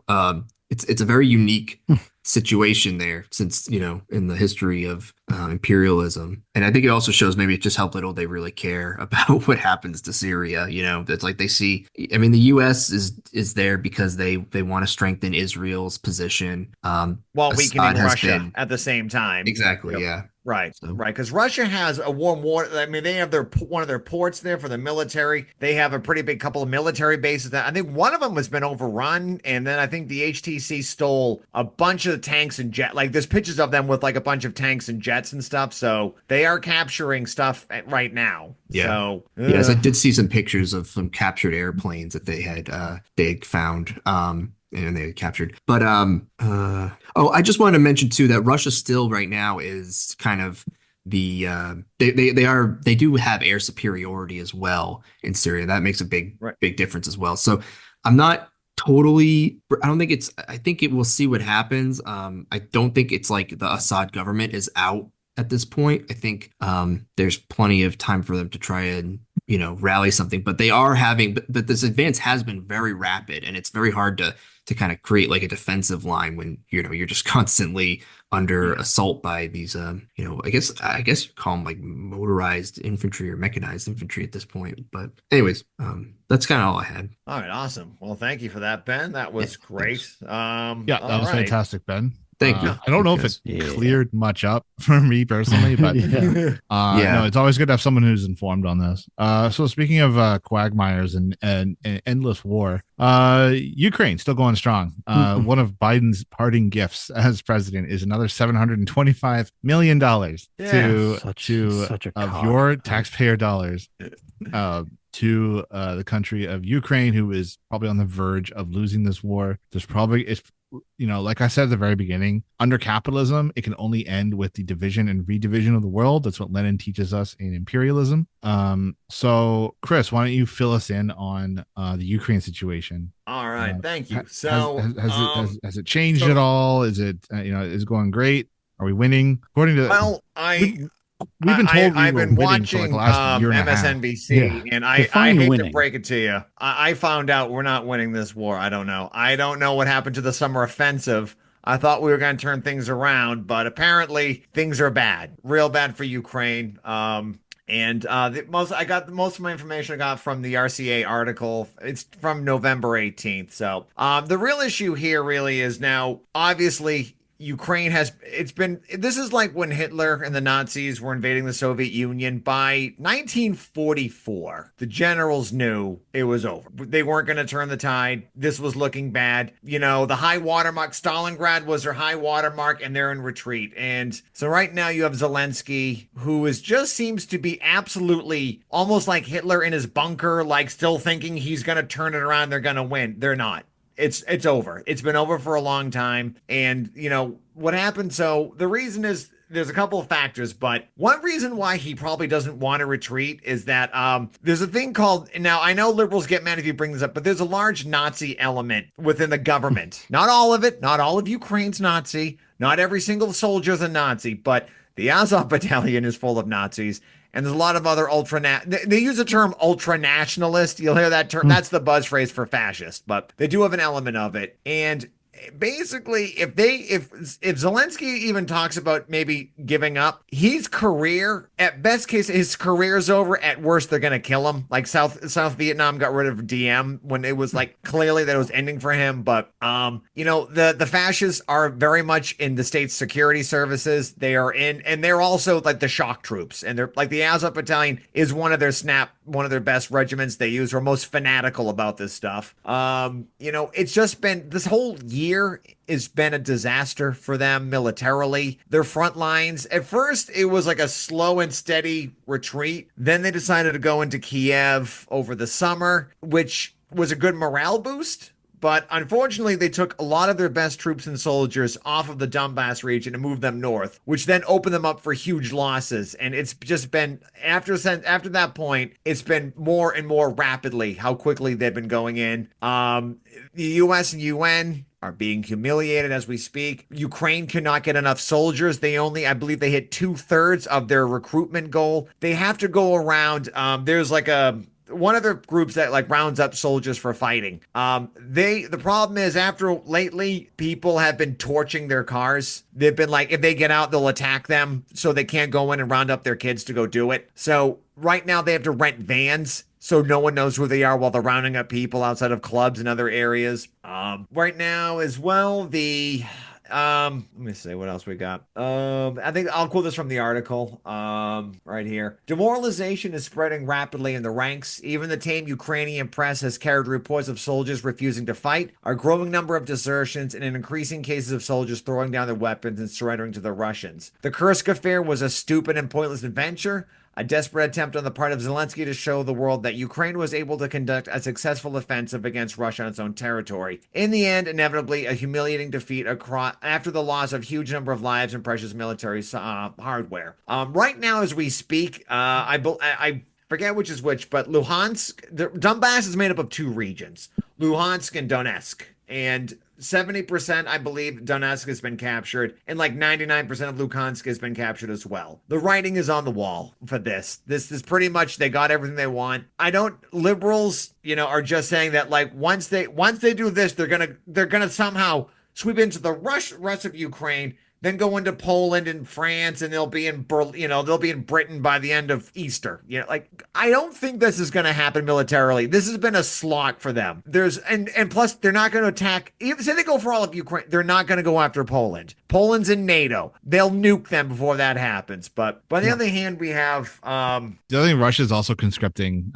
It's a very unique situation there, since in the history of imperialism. And I think it also shows maybe just how little they really care about what happens to Syria. That's like they see. I mean, the U.S. is there because they want to strengthen Israel's position, while weakening Assad Russia at the same time. Exactly. Yep. Yeah. Right, right. Because Russia has a warm water. I mean, they have one of their ports there for the military. They have a pretty big couple of military bases. I think one of them has been overrun, and then I think the HTC stole a bunch of the tanks and jet. Like there's pictures of them with like a bunch of tanks and jets and stuff. So they are capturing stuff right now. Yeah. So yes, I did see some pictures of some captured airplanes that they had found. And they had captured. But I just wanted to mention too that Russia still right now is kind of the they do have air superiority as well in Syria. That makes a big difference as well. So I'm not totally, I think we'll see what happens. I don't think it's like the Assad government is out at this point. I think there's plenty of time for them to try and rally something, but they are having, but this advance has been very rapid, and it's very hard to kind of create like a defensive line when you're just constantly under assault by these I guess you call them like motorized infantry or mechanized infantry at this point. But anyways, that's kind of all I had. All right, awesome. Well, thank you for that, Ben. That was great. That was fantastic, Ben. Thank you. I don't know if it cleared much up for me personally, but no, it's always good to have someone who's informed on this. So speaking of quagmires and endless war, Ukraine still going strong. One of Biden's parting gifts as president is another $725 million of your taxpayer dollars to the country of Ukraine, who is probably on the verge of losing this war. Like I said at the very beginning, under capitalism, it can only end with the division and redivision of the world. That's what Lenin teaches us in imperialism. So, Chris, why don't you fill us in on the Ukraine situation? All right, thank you. So, has it changed at all? Is it is it going great? Are we winning? According to we've been told I've been watching for like the last year and MSNBC, a half. and I Define hate winning. to break it to you. I found out we're not winning this war. I don't know. I don't know what happened to the summer offensive. I thought we were going to turn things around, but apparently things are bad, real bad for Ukraine. And most of my information I got from the RCA article. It's from November 18th. So the real issue here really is now, obviously, Ukraine this is like when Hitler and the Nazis were invading the Soviet Union. By 1944, the generals knew it was over. They weren't going to turn the tide. This was looking bad. The high watermark, Stalingrad was their high watermark, and they're in retreat. And so right now you have Zelensky, who just seems to be absolutely almost like Hitler in his bunker, like still thinking he's going to turn it around. They're going to win. They're not. It's over. It's been over for a long time. And, what happened? So the reason is there's a couple of factors, but one reason why he probably doesn't want to retreat is that there's a thing called, now I know liberals get mad if you bring this up, but there's a large Nazi element within the government. Not all of it. Not all of Ukraine's Nazi. Not every single soldier is a Nazi, but the Azov battalion is full of Nazis. And there's a lot of other they use the term ultra-nationalist. You'll hear that term. That's the buzz phrase for fascist, but they do have an element of it. And basically, if Zelensky even talks about maybe giving up, his career, at best case, his career's over. At worst, they're gonna kill him. Like South Vietnam got rid of DM when it was like clearly that it was ending for him. But the fascists are very much in the state's security services. They are in, and they're also like the shock troops, and they're like the Azov battalion is one of their best regiments they use. Are most fanatical about this stuff. It's just been this whole year has been a disaster for them militarily. Their front lines, at first, it was like a slow and steady retreat. Then they decided to go into Kiev over the summer, which was a good morale boost. But unfortunately, they took a lot of their best troops and soldiers off of the Donbass region and moved them north, which then opened them up for huge losses. And it's just been, after that point, it's been more and more rapidly how quickly they've been going in. The U.S. and UN are being humiliated as we speak. Ukraine cannot get enough soldiers. I believe they hit 2/3 of their recruitment goal. They have to go around. There's like one of their groups that like rounds up soldiers for fighting. The problem is lately people have been torching their cars. They've been like, if they get out, they'll attack them, so they can't go in and round up their kids to go do it. So right now they have to rent vans, so no one knows who they are while they're rounding up people outside of clubs and other areas. Right now as well, let me see what else we got. I think I'll quote this from the article, right here. Demoralization is spreading rapidly in the ranks. Even the tame Ukrainian press has carried reports of soldiers refusing to fight, a growing number of desertions, and an increasing cases of soldiers throwing down their weapons and surrendering to the Russians. The Kursk affair was a stupid and pointless adventure, a desperate attempt on the part of Zelensky to show the world that Ukraine was able to conduct a successful offensive against Russia on its own territory. In the end, inevitably, a humiliating defeat after the loss of huge number of lives and precious military hardware. Right now, as we speak, I forget which is which, but Donbass is made up of two regions, Luhansk and Donetsk. And 70%, I believe, Donetsk has been captured, and like 99% of Luhansk has been captured as well. The writing is on the wall for this. This is pretty much, they got everything they want. Liberals, are just saying that like once they do this, they're gonna somehow sweep into the rest of Ukraine, then go into Poland and France, and they'll be in Britain by the end of Easter. I don't think this is going to happen militarily. This has been a slog for them. And plus they're not going to attack. Even say they go for all of Ukraine, they're not going to go after Poland. Poland's in NATO. They'll nuke them before that happens. But on the other hand, we have the other thing. Russia's also conscripting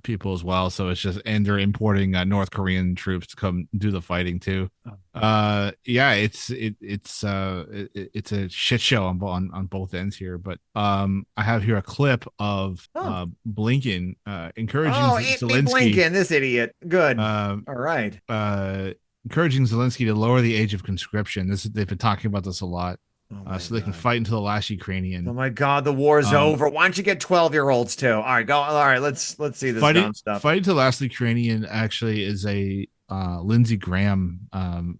people as well, so and they're importing North Korean troops to come do the fighting too. It's a shit show on both ends here. But I have here a clip of Blinken encouraging Zelensky. Blinken, this idiot. Good. All right. Encouraging Zelensky to lower the age of conscription. They've been talking about this a lot. So they can fight until the last Ukrainian. Oh my God, the war's over. Why don't you get 12-year-olds too? All right, go. All right, let's see this dumb stuff. Fighting to the last Ukrainian actually is a Lindsey Graham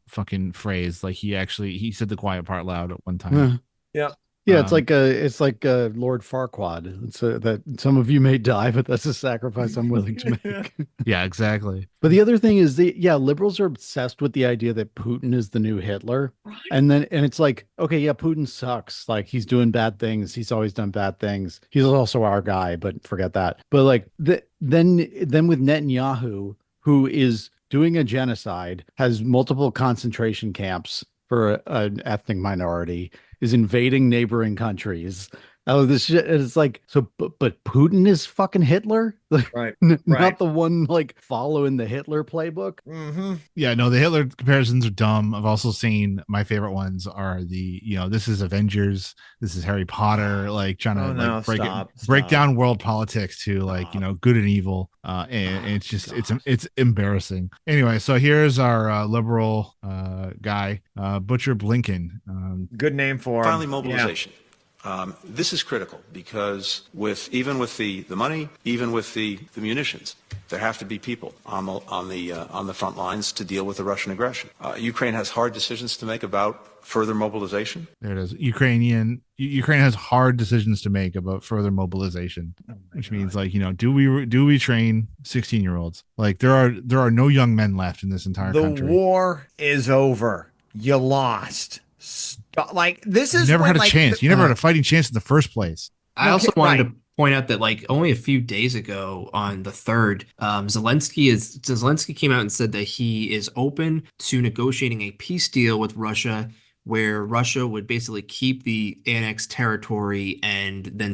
fucking phrase. Like he said the quiet part loud at one time. Yeah. Yeah, it's like Lord Farquaad. It's that some of you may die, but that's a sacrifice I'm willing to make. Yeah, exactly. But the other thing is liberals are obsessed with the idea that Putin is the new Hitler. And it's like, okay, yeah, Putin sucks. Like he's doing bad things. He's always done bad things. He's also our guy, but forget that. But like then with Netanyahu, who is doing a genocide, has multiple concentration camps for an ethnic minority, is invading neighboring countries. Oh, this shit. It's like, so, but Putin is fucking Hitler? Like, Right. not the one like following the Hitler playbook. Mm-hmm. Yeah, no, the Hitler comparisons are dumb. I've also seen my favorite ones are this is Avengers, this is Harry Potter, like trying to break down world politics to good and evil. And it's just it's embarrassing. Anyway, so here's our liberal guy, Butcher Blinken. Good name for him. Finally, mobilization. This is critical because even with the money, even with the munitions, there have to be people on the front lines to deal with the Russian aggression. Ukraine has hard decisions to make about further mobilization. There it is. Ukraine has hard decisions to make about further mobilization, which means do we train 16-year-olds? Like there are no young men left in this entire country. The war is over. You lost. Like this is you never had a chance. You never had a fighting chance in the first place. I also wanted to point out that only a few days ago on the 3rd, Zelensky came out and said that he is open to negotiating a peace deal with Russia where Russia would basically keep the annexed territory and then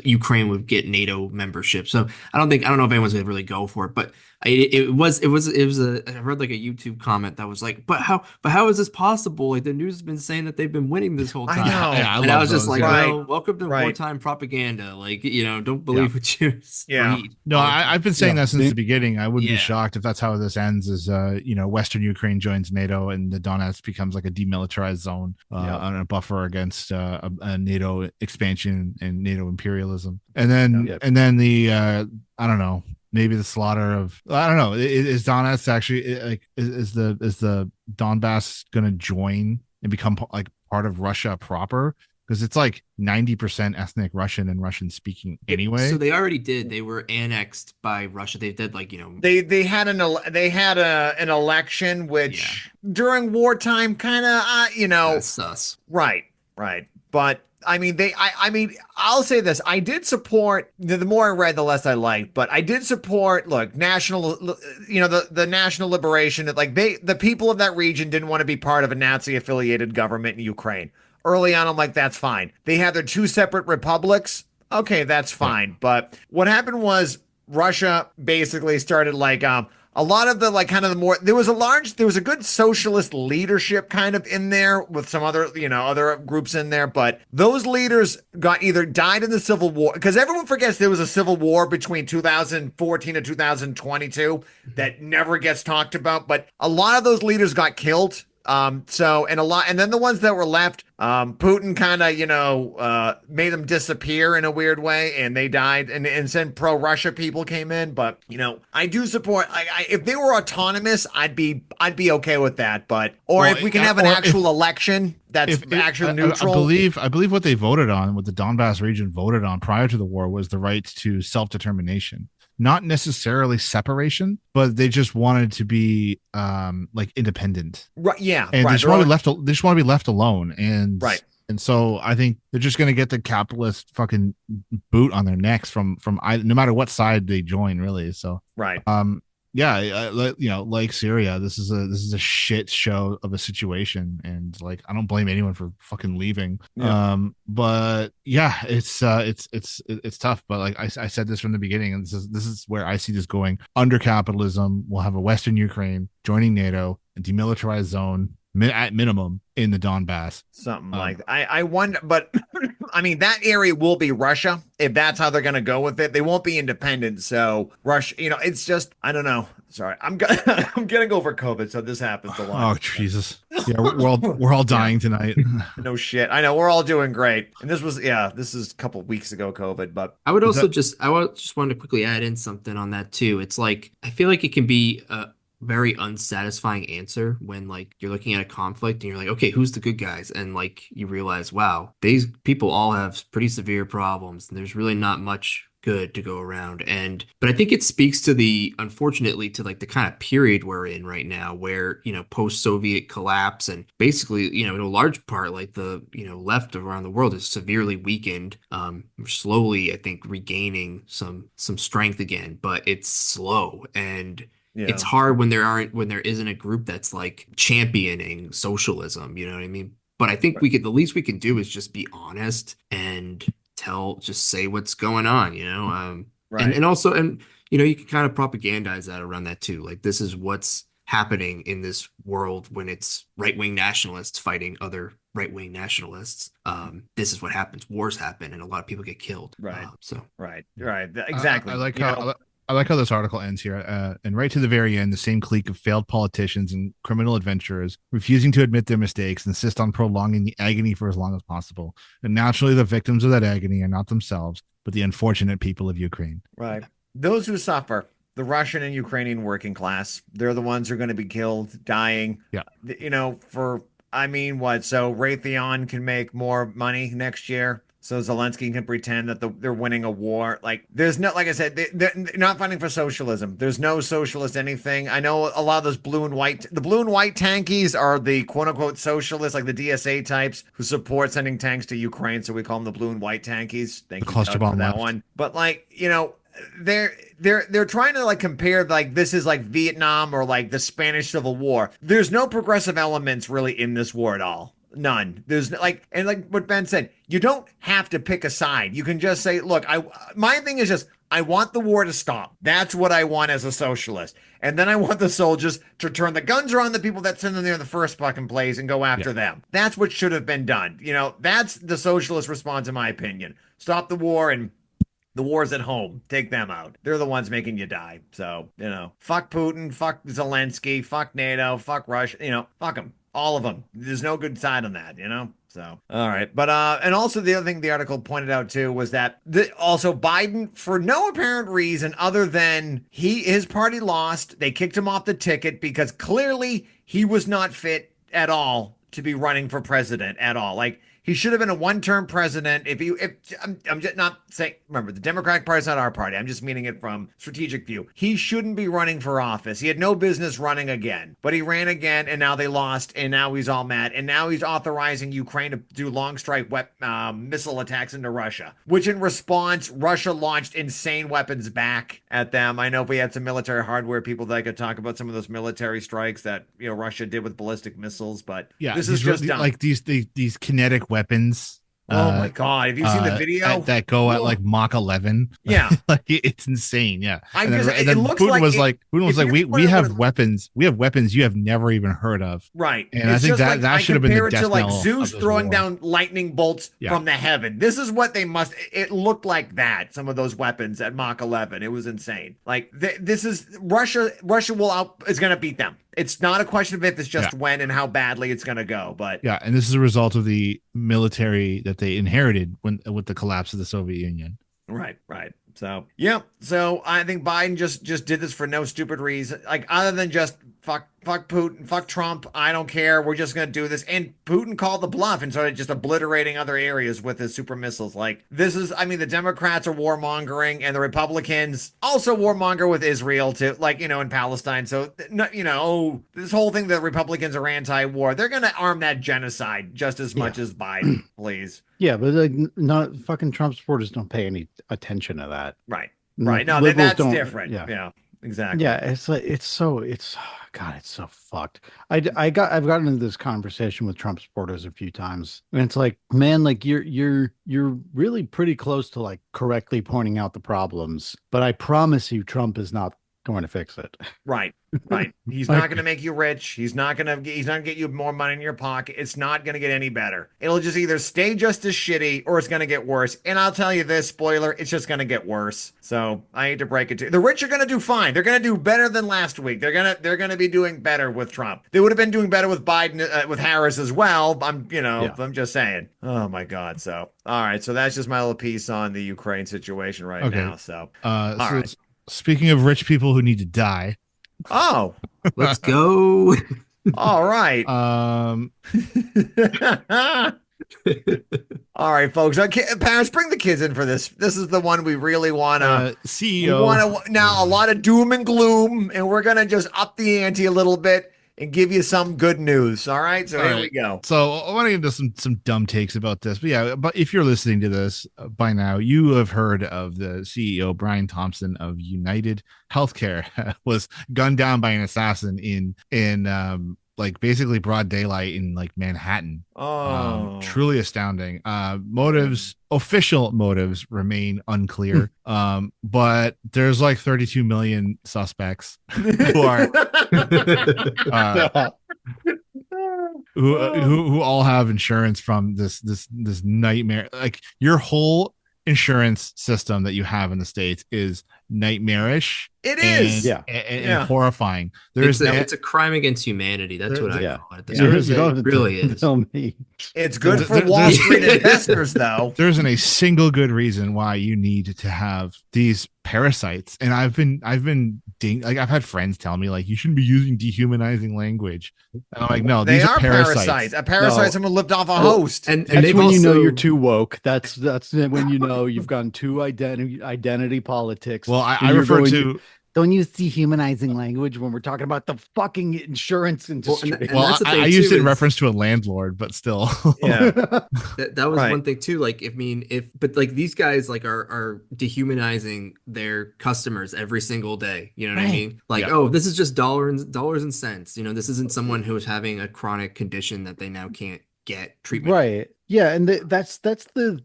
Ukraine would get NATO membership. So I don't know if anyone's gonna really go for it, but I read like a YouTube comment that was like, but how is this possible? Like the news has been saying that they've been winning this whole time. I know. Yeah, I was just like, well, welcome to wartime propaganda. Like, don't believe what you read. No, I've been saying that since the beginning. I wouldn't be shocked if that's how this ends is Western Ukraine joins NATO and the Donetsk becomes like a demilitarized zone on a buffer against a NATO expansion and NATO imperialism. And then the I don't know, maybe the slaughter of, I don't know, is Donetsk actually like is the Donbass going to join and become like part of Russia proper? Because it's like 90% ethnic Russian and Russian speaking anyway. So they already did. They were annexed by Russia. They did they had an election which during wartime kind of that's sus. Right. But I mean, I'll say this. I did support, the more I read, the less I liked, but I did support, the national liberation. The people of that region didn't want to be part of a Nazi affiliated government in Ukraine. Early on, I'm like, that's fine. They had their 2 separate republics. Okay, that's fine. Yeah. But what happened was Russia basically started a lot of the kind of the more, there was a good socialist leadership kind of in there with some other, other groups in there, but those leaders either died in the civil war, because everyone forgets there was a civil war between 2014 and 2022 that never gets talked about, but a lot of those leaders got killed. And then the ones that were left, Putin kind of, made them disappear in a weird way, and they died, and then pro-Russia people came in. But, I do support, if they were autonomous, I'd be okay with that. But, if we can have an actual election that's actually neutral. I believe what they voted on, what the Donbass region voted on prior to the war, was the right to self-determination. Not necessarily separation, but they just wanted to be independent. Right. Yeah. And they just want to be left alone. And And so I think they're just going to get the capitalist fucking boot on their necks from no matter what side they join, really. So like Syria, this is a shit show of a situation, and I don't blame anyone for fucking leaving. But it's tough. But I said this from the beginning, and this is where I see this going. Under capitalism, we'll have a Western Ukraine joining NATO, a demilitarized zone at minimum in the Donbass. Something like that. I wonder, but I mean, that area will be Russia if that's how they're going to go with it. They won't be independent. So Russia, it's just, I don't know. Sorry, I'm getting over COVID, so this happens a lot. Oh Jesus! Yeah, we're all dying tonight. No shit. I know we're all doing great, and this is a couple of weeks ago, COVID. But I would also just wanted to quickly add in something on that too. It's I feel like it can be very unsatisfying answer when like you're looking at a conflict and you're like, okay, who's the good guys? And like you realize, wow, these people all have pretty severe problems and there's really not much good to go around. And but I think it speaks to the unfortunately to like the kind of period we're in right now where, post-Soviet collapse and basically, in a large part like the, left around the world is severely weakened. We're slowly, I think, regaining some strength again, but it's slow and it's hard when there isn't a group that's like championing socialism, you know what I mean? But I think the least we can do is just be honest and just say what's going on, and also, you can kind of propagandize that around that too. Like this is what's happening in this world when it's right-wing nationalists fighting other right-wing nationalists. This is what happens. Wars happen and a lot of people get killed. Right. Right. Exactly. I like how this article ends here. And right to the very end, the same clique of failed politicians and criminal adventurers refusing to admit their mistakes insist on prolonging the agony for as long as possible. And naturally, the victims of that agony are not themselves, but the unfortunate people of Ukraine. Right. Those who suffer, the Russian and Ukrainian working class, they're the ones who are going to be killed, dying. Yeah. So Raytheon can make more money next year. So Zelensky can pretend that they're winning a war. Like there's no, like I said, they're not fighting for socialism. There's no socialist anything. I know a lot of those the blue and white tankies are the quote unquote socialists, like the DSA types who support sending tanks to Ukraine. So we call them the blue and white tankies. Thank you, Doug, for that one. But like, they're trying to like compare like this is like Vietnam or like the Spanish Civil War. There's no progressive elements really in this war at all. None. There's like what Ben said, you don't have to pick a side. You can just say, look, my thing is just, I want the war to stop. That's what I want as a socialist. And then I want the soldiers to turn the guns around the people that send them there in the first fucking place and go after them. That's what should have been done. That's the socialist response, in my opinion. Stop the war and the war's at home. Take them out. They're the ones making you die. So, fuck Putin, fuck Zelensky, fuck NATO, fuck Russia, fuck them. All of them. There's no good side on that, So, all right. But, and also the other thing the article pointed out too was that also Biden, for no apparent reason other than his party lost, they kicked him off the ticket because clearly he was not fit at all to be running for president at all. Like, he should have been a one-term president. I'm just not saying, remember, the Democratic Party is not our party. I'm just meaning it from strategic view. He shouldn't be running for office. He had no business running again, but he ran again and now they lost and now he's all mad. And now he's authorizing Ukraine to do long strike missile attacks into Russia, which in response, Russia launched insane weapons back at them. I know if we had some military hardware people that I could talk about some of those military strikes that, Russia did with ballistic missiles, but this is just dumb. Like these kinetic weapons. Oh my God. Have you seen the video? That go at like Mach 11. Yeah. Like it's insane. Yeah. And then looks Putin was like we have weapons. We have weapons you have never even heard of. Right. And I think that should have been the death knell of Zeus throwing war. down lightning bolts from the heaven. This is what it looked like that. Some of those weapons at Mach 11. It was insane. Like this is Russia is going to beat them. It's not a question of if, it's just when and how badly it's going to go. But and this is a result of the military that they inherited with the collapse of the Soviet Union. Right. So So I think Biden just did this for no stupid reason, like other than just fuck Putin, fuck Trump. I don't care. We're just going to do this. And Putin called the bluff and started just obliterating other areas with his super missiles. Like the Democrats are warmongering and the Republicans also warmonger with Israel too, like, in Palestine. So, this whole thing that Republicans are anti-war, they're going to arm that genocide just as much as Biden, please. Yeah, but like not fucking Trump supporters don't pay any attention to that. Right. No, that's different. Yeah. Exactly. Yeah, it's so fucked. I've gotten into this conversation with Trump supporters a few times, and it's like, man, like you're really pretty close to like correctly pointing out the problems, but I promise you, Trump is not going to fix it. Right. He's not going to make you rich. He's not going to get you more money in your pocket. It's not going to get any better. It'll just either stay just as shitty or it's going to get worse. And I'll tell you this, spoiler, it's just going to get worse. So I hate to break it to you. The rich are going to do fine. They're going to do better than last week. They're going to be doing better with Trump. They would have been doing better with Biden, with Harris as well. I'm just saying. Oh my God. So, all right. So that's just my little piece on the Ukraine situation right now. So, all right. Speaking of rich people who need to die, Oh, Let's go. all right. All right, folks. Okay, parents, bring the kids in for this. This is the one we really want to. CEO. Now a lot of doom and gloom, and we're gonna just up the ante a little bit and give you some good news. All right, so here we go. So I want to get into some dumb takes about this, but yeah, but if you're listening to this by now, you have heard of the CEO Brian Thompson of United Healthcare was gunned down by an assassin in like basically broad daylight in like Manhattan. Truly astounding. Official motives remain unclear. But there's like 32 million suspects who are who all have insurance from this nightmare. Like your whole insurance system that you have in the States is nightmarish. It is, and horrifying. It's a crime against humanity. That's what I call it. It really is. Tell me. It's good for Wall Street investors, though. There isn't a single good reason why you need to have these parasites. And I've had friends tell me like you shouldn't be using dehumanizing language. And I'm like, no, these are parasites. A parasite someone lived off a host. And that's when you know you're too woke. That's when you know you've gone too identity politics. Well, I refer to. Don't use dehumanizing language when we're talking about the fucking insurance industry. Well, I used it in reference to a landlord, but still. Yeah. that was one thing too. Like, but these guys like are dehumanizing their customers every single day. You know what I mean? Like, oh, this is just dollars and cents. You know, this isn't someone who's having a chronic condition that they now can't get treatment. Right. Yeah, and that's the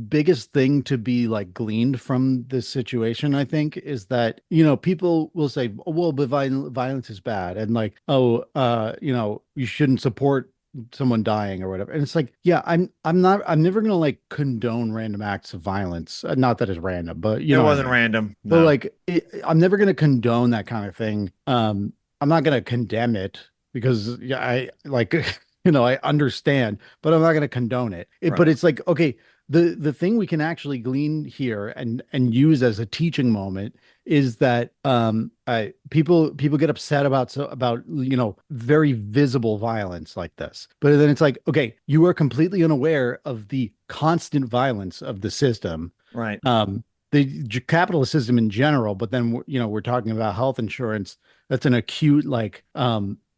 biggest thing to be like gleaned from this situation, I think, is that, you know, people will say, oh, well, but violence is bad, and like, oh, you know, you shouldn't support someone dying or whatever. And it's like, yeah, I'm never gonna like condone random acts of violence. Not that it's random, but you know, it wasn't random. No. But like, I'm never gonna condone that kind of thing. I'm not gonna condemn it because I like. You know, I understand, but I'm not going to condone it. But it's like, okay, the thing we can actually glean here and use as a teaching moment is that people get upset about you know, very visible violence like this. But then it's like, okay, you are completely unaware of the constant violence of the system. Right. The capitalist system in general, but then, you know, we're talking about health insurance. That's an acute, like,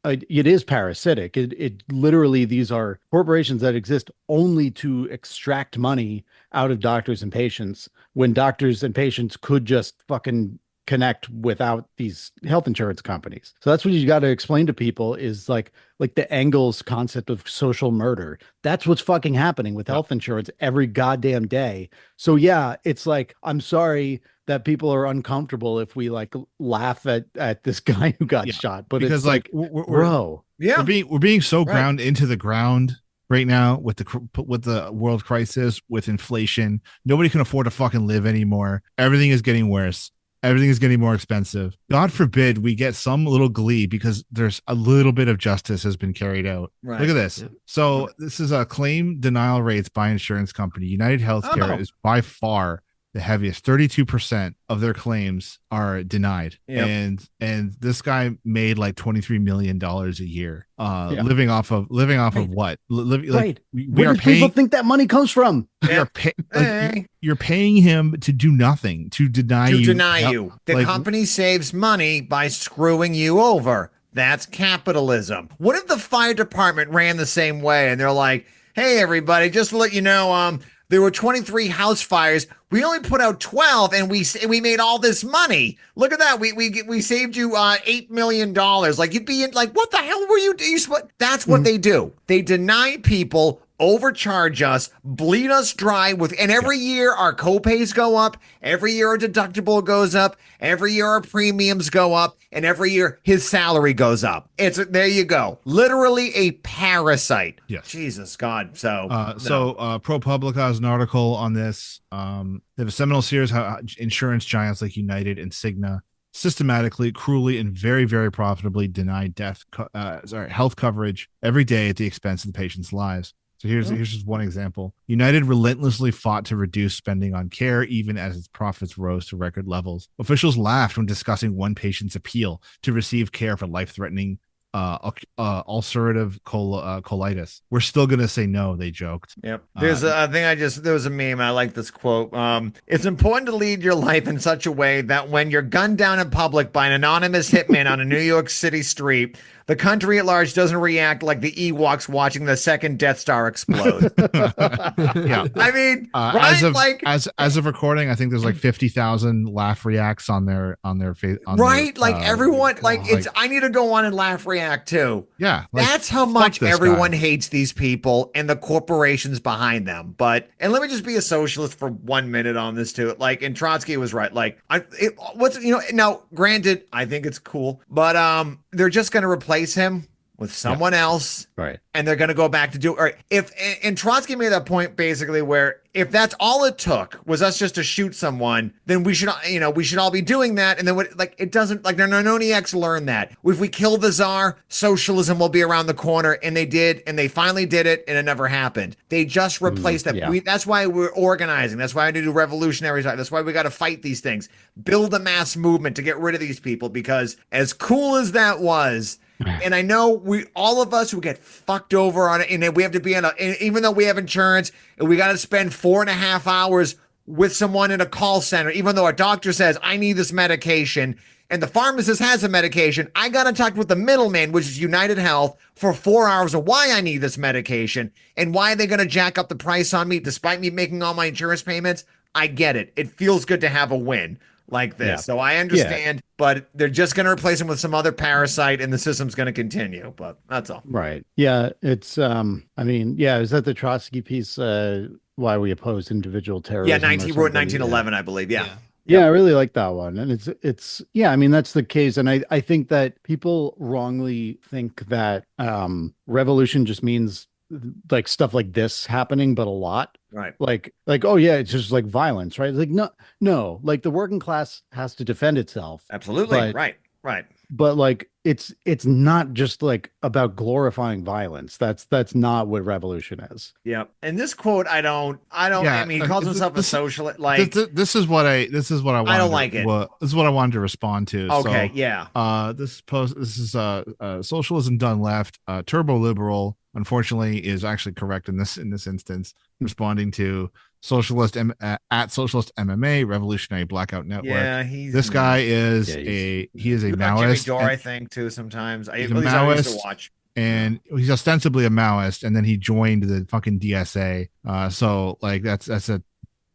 it is parasitic. It literally, these are corporations that exist only to extract money out of doctors and patients when doctors and patients could just fucking connect without these health insurance companies. So that's what you got to explain to people is like the Engels concept of social murder. That's what's fucking happening with health insurance every goddamn day. So yeah, it's like, I'm sorry that people are uncomfortable if we like laugh at this guy who got shot, but because it's like we're being so ground into the ground right now with the world crisis, with inflation. Nobody can afford to fucking live anymore. Everything is getting worse. Everything is getting more expensive. God forbid we get some little glee because there's a little bit of justice has been carried out. Right. Look at this. Yeah. So this is a claim denial rates by insurance company. United Healthcare is by far the heaviest. 32% of their claims are denied. Yep. And this guy made like $23 million a year, living off of what? Like, we are paying. People think that money comes from. You're paying him to do nothing, to deny you. The company saves money by screwing you over. That's capitalism. What if the fire department ran the same way and they're like, hey, everybody, just to let you know, there were 23 house fires. We only put out 12, and we made all this money. Look at that. We saved you $8 million. Like, you'd be in, like, what the hell were you? That's what they do. They deny people, overcharge us, bleed us dry and every year our copays go up. Every year our deductible goes up. Every year our premiums go up, and every year his salary goes up. There you go. Literally a parasite. Yes. Jesus God. So ProPublica has an article on this. They have a seminal series how insurance giants like United and Cigna systematically, cruelly, and very, very profitably denied health coverage every day at the expense of the patient's lives. So here's just one example. United relentlessly fought to reduce spending on care, even as its profits rose to record levels. Officials laughed when discussing one patient's appeal to receive care for life-threatening ulcerative colitis. We're still gonna say no, they joked. Yep. There's a thing there was a meme. I like this quote. It's important to lead your life in such a way that when you're gunned down in public by an anonymous hitman on a New York City street, the country at large doesn't react like the Ewoks watching the second Death Star explode. Yeah. I mean, right? As of recording, I think there's like 50,000 laugh reacts on their face. Right? Everyone, I need to go on and laugh react too. Yeah. That's how much everyone hates these people and the corporations behind them. And let me just be a socialist for 1 minute on this too. And Trotsky was right. Now, granted, I think it's cool, but they're just going to replace him with someone else, right? And they're going to go back to do. Or and Trotsky made that point basically where if that's all it took was us just to shoot someone, then we should all be doing that. And then it doesn't the Naroniaks learned that if we kill the czar, socialism will be around the corner, and they did, and they finally did it, and it never happened. They just replaced that. Yeah. That's why we're organizing. That's why I do revolutionary stuff. That's why we got to fight these things, build a mass movement to get rid of these people. Because as cool as that was. And I know all of us who get fucked over on it, and we have to be even though we have insurance, and we got to spend 4.5 hours with someone in a call center, even though a doctor says, I need this medication, and the pharmacist has a medication, I got to talk with the middleman, which is United Health, for 4 hours of why I need this medication, and why are they going to jack up the price on me despite me making all my insurance payments. I get it. It feels good to have a win like this. Yeah. So I understand, but they're just going to replace him with some other parasite and the system's going to continue, but that's all. Right. Yeah. It's, is that the Trotsky piece, why we oppose individual terrorism? Yeah. He wrote 1911, I believe. Yeah. Yeah, I really like that one. And it's that's the case. And I think that people wrongly think that revolution just means stuff like this happening, but a lot. Right. Oh yeah, it's just violence, right? No, the working class has to defend itself. Absolutely. Right. But it's not just about glorifying violence. That's not what revolution is. Yeah. And this quote, I mean, he calls himself a socialist. This is what I wanted. I don't like it. This is what I wanted to respond to. Okay. So, yeah. This is socialism done left. Turbo liberal, unfortunately, is actually correct in this instance, responding to socialist at socialist MMA revolutionary blackout network. Yeah, this guy is a Maoist. Jimmy Dore, I think too. Sometimes he's a Maoist, I used to watch. And he's ostensibly a Maoist, and then he joined the fucking DSA. So that's a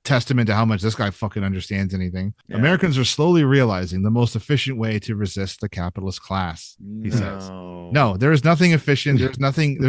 testament to how much this guy fucking understands anything. Yeah. Americans are slowly realizing the most efficient way to resist the capitalist class, he says. No, there is nothing efficient. There's nothing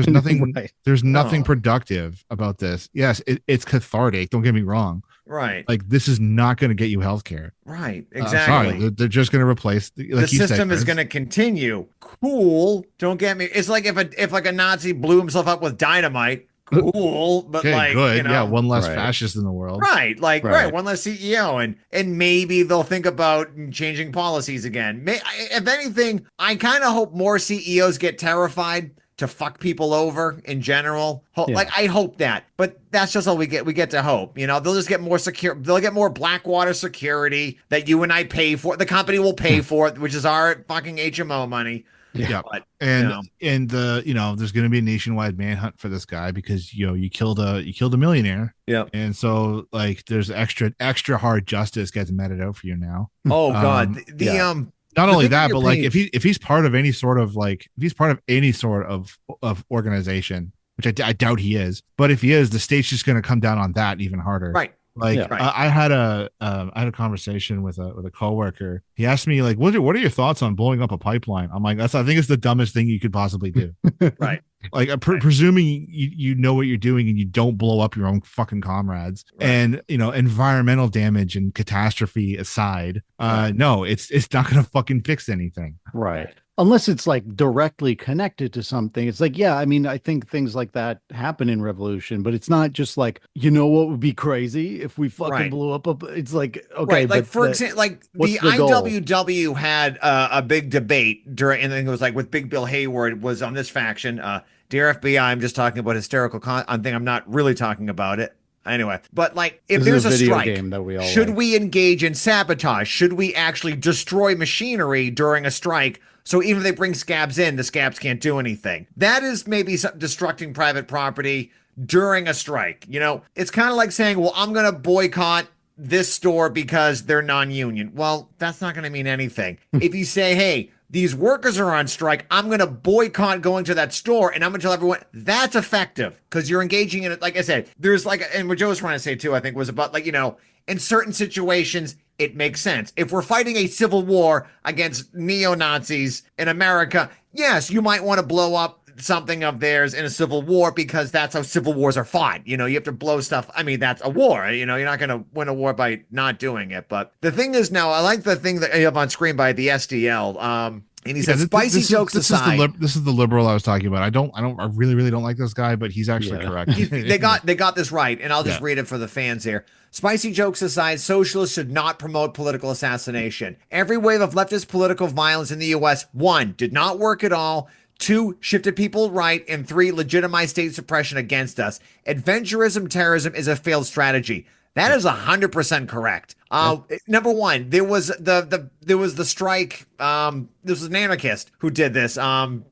right. There's nothing productive about this. Yes, it's cathartic, don't get me wrong. Right. This is not going to get you healthcare. Right. Exactly. Sorry, they're just going to replace the system is going to continue. Cool. Don't get me. It's like if a Nazi blew himself up with dynamite. Cool, but good. One less fascist in the world. Right. One less CEO, and maybe they'll think about changing policies again. If anything, I kind of hope more CEOs get terrified to fuck people over in general. I hope that, but that's just all we get. We get to hope. They'll just get more secure. They'll get more Blackwater security that you and I pay for. The company will pay for it, which is our fucking HMO money. Yeah. But, and there's going to be a nationwide manhunt for this guy because you killed a millionaire. Yeah. And so there's extra hard justice gets meted out for you now. Oh God. Not only that, but if he's part of any sort of of organization, which I doubt he is, but if he is, the state's just going to come down on that even harder. Right. I had a conversation with a coworker. He asked me what are your thoughts on blowing up a pipeline? I'm like, I think it's the dumbest thing you could possibly do. Right. Presuming you know what you're doing and you don't blow up your own fucking comrades. Right. And environmental damage and catastrophe aside, no, it's not going to fucking fix anything. Right. Unless it's directly connected to something. It's I think things like that happen in revolution, but it's not just what would be crazy if we fucking blew up it's okay. Right. For example, the IWW had a big debate during, and it was with Big Bill Hayward was on this faction. Dear FBI, I'm just talking about hysterical I'm not really talking about it. Anyway, but like, if This is there's a a video strike, game that we all should like. we engage in sabotage? Should we actually destroy machinery during a strike? So even if they bring scabs in, the scabs can't do anything. That is maybe destructing private property during a strike. You know, it's kind of like saying, well, I'm going to boycott this store because they're non-union. Well, that's not going to mean anything. If you say, hey, these workers are on strike, I'm going to boycott going to that store, and I'm going to tell everyone, that's effective because you're engaging in it. Like I said, there's like, and what Joe was trying to say too, I think, was about like, you know, in certain situations, it makes sense. If we're fighting a civil war against neo-Nazis in America, yes, you might want to blow up something of theirs in a civil war because that's how civil wars are fought. You know, you have to blow stuff. I mean, that's a war. You know, you're not going to win a war by not doing it. But the thing is now, I like the thing that you have on screen by the SDL. And he said, spicy jokes aside. This is the liberal I was talking about. I really don't like this guy, but he's actually correct. They got this right, and I'll just read it for the fans here. Spicy jokes aside, socialists should not promote political assassination. Every wave of leftist political violence in the U.S., 1, did not work at all. 2, shifted people right, and 3, legitimized state suppression against us. Adventurism terrorism is a failed strategy. That is 100% correct. Number 1, there was the strike. This was an anarchist who did this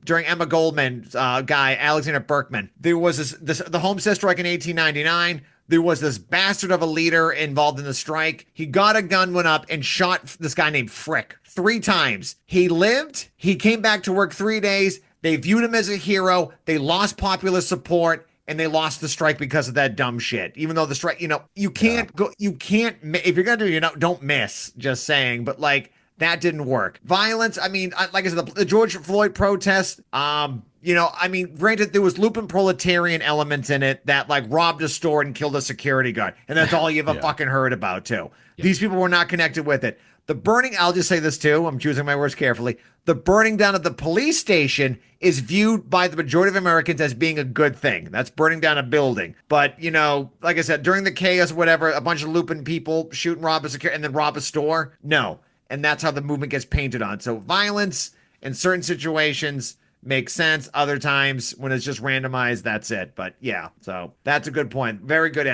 during Emma Goldman's guy, Alexander Berkman. There was the Homestead strike in 1899. There was this bastard of a leader involved in the strike. He got a gun, went up, and shot this guy named Frick 3 times. He lived. He came back to work 3 days. They viewed him as a hero. They lost popular support, and they lost the strike because of that dumb shit. Even though the strike, you know, you can't go, you can't, if you're going to do, you know, don't miss, just saying. But like, that didn't work. Violence, I mean, like I said, the George Floyd protest, you know, I mean, granted, there was Lupin proletarian elements in it that like robbed a store and killed a security guard. And that's all you ever fucking heard about too. These people were not connected with it. The burning, I'll just say this too, I'm choosing my words carefully. The burning down of the police station is viewed by the majority of Americans as being a good thing. That's burning down a building. But, you know, like I said, during the chaos, whatever, a bunch of Lupin people shoot and rob a security and then rob a store. No. And that's how the movement gets painted on. So violence in certain situations makes sense. Other times when it's just randomized, that's it. But yeah, so that's a good point. Very good.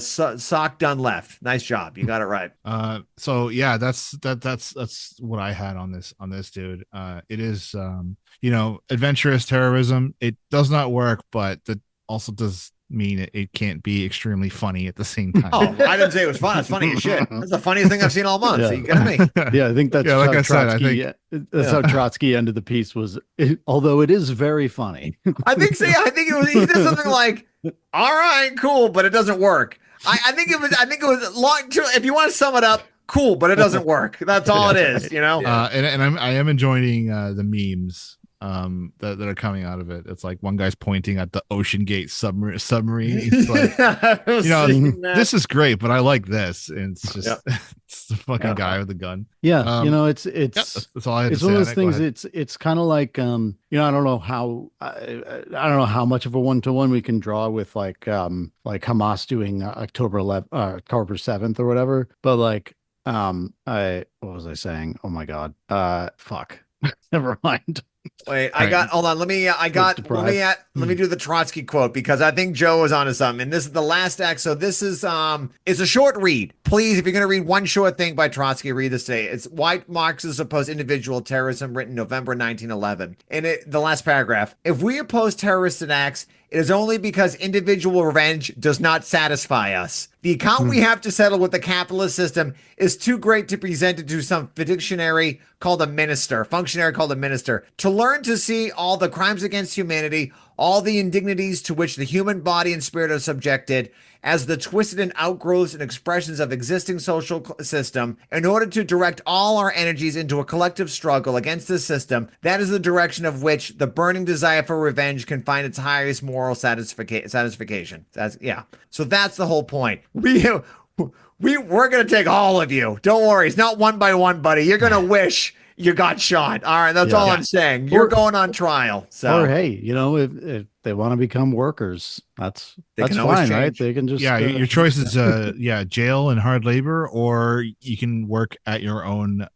Sock done left. Nice job. You got it right. So yeah, that's what I had on this dude. It is, you know, adventurous terrorism. It does not work, but that also does mean it can't be extremely funny at the same time. Oh, I didn't say it was fun. It's funny as shit. That's the funniest thing I've seen all month. Are you kidding me? Yeah, I think that's like how I said, Trotsky, that's how Trotsky ended the piece. Although it is very funny. I think it was. He did something like, "All right, cool," but it doesn't work. I think it was long. If you want to sum it up, cool, but it doesn't work. That's all it is. You know. And I am enjoying the memes that are coming out of it. It's like one guy's pointing at the Ocean Gate submarine. He's like, you know, this is great, but I like this. And it's just it's the fucking guy with the gun. Yeah, you know, it's that's all I had to it's say one of on those it. things. It's kind of like you know, I don't know how much of a 1-to-1 we can draw with like Hamas doing October 7th or whatever. But like what was I saying? Oh my god, fuck. Never mind. Wait, hold on. Let me do the Trotsky quote because I think Joe was onto something. And this is the last act. So this is, it's a short read. Please, if you're going to read one short thing by Trotsky, read this today. It's Why Marxists Oppose Individual Terrorism, written November 1911. In the last paragraph, if we oppose terrorist acts, it is only because individual revenge does not satisfy us. The account we have to settle with the capitalist system is too great to present it to some functionary called a minister. To learn to see all the crimes against humanity, all the indignities to which the human body and spirit are subjected, as the twisted and outgrowths and expressions of existing social system, in order to direct all our energies into a collective struggle against this system, that is the direction of which the burning desire for revenge can find its highest moral satisfaction. So that's the whole point. We're going to take all of you. Don't worry. It's not one by one, buddy. You're going to wish you got shot. All right. That's all I'm saying. You're going on trial. So, or hey, you know, if they want to become workers. That's can always fine, right? change. They can just your choice is jail and hard labor, or you can work at your own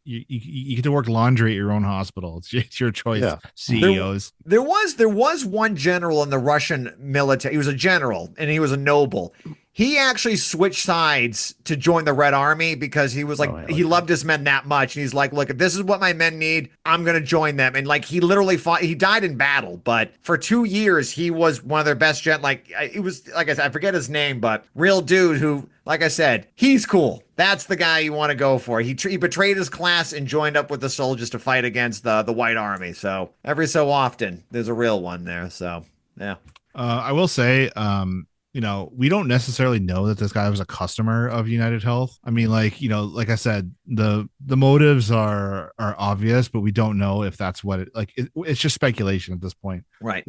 you get to work laundry at your own hospital. It's your choice. Yeah. CEOs. There was one general in the Russian military. He was a general and he was a noble. He actually switched sides to join the Red Army because he was like, he loved his men that much. And he's like, look, if this is what my men need, I'm going to join them. And like, he literally fought, he died in battle, but for 2 years, he was one of their best it was, like I said, I forget his name, but real dude who, like I said, he's cool. That's the guy you want to go for. He betrayed his class and joined up with the soldiers to fight against the White Army. So every so often, there's a real one there. So, yeah. I will say, we don't necessarily know that this guy was a customer of United Health. I mean, like I said, the motives are obvious, but we don't know if that's what it's just speculation at this point. Right.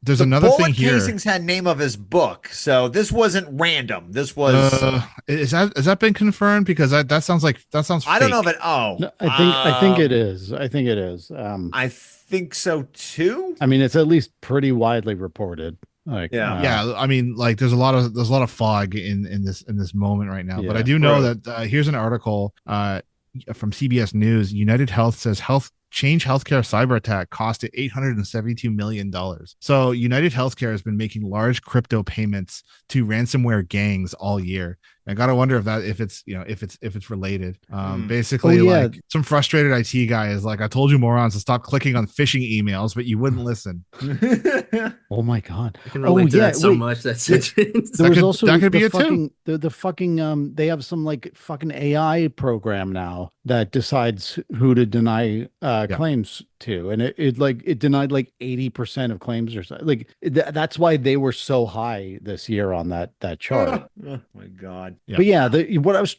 There's another thing here. Casings had name of his book, so this wasn't random. This was. Has that been confirmed? Because that sounds fake. I don't know if it. No, I think it is. I think it is. I think so too. I mean, it's at least pretty widely reported. I mean, like there's a lot of fog in this moment right now, but I do know that here's an article from CBS News. United Health says Change Healthcare cyber attack costed $872 million. So United Healthcare has been making large crypto payments to ransomware gangs all year. I gotta wonder if it's related. Basically, like some frustrated IT guy is like, I told you morons to stop clicking on phishing emails, but you wouldn't listen. Oh my god! I can relate to that so much. That's it. There was also that could be it too. The fucking they have some like fucking AI program now that decides who to deny claims to, and it denied like 80% of claims or something. Like that's why they were so high this year on that chart. Oh my god! Yeah. But yeah,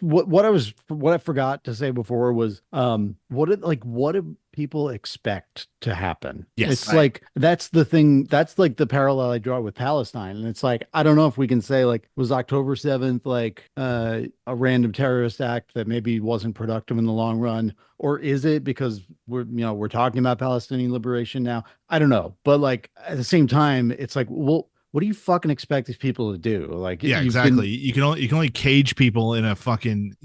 what I forgot to say before was what do people expect to happen? Yes, it's like that's the thing. That's like the parallel I draw with Palestine, and it's like I don't know if we can say like was October 7th like a random terrorist act that maybe wasn't productive in the long run, or is it because we're talking about Palestinian liberation now? I don't know, but like at the same time, it's like well. What do you fucking expect these people to do? Like, yeah, exactly. You can only cage people in a fucking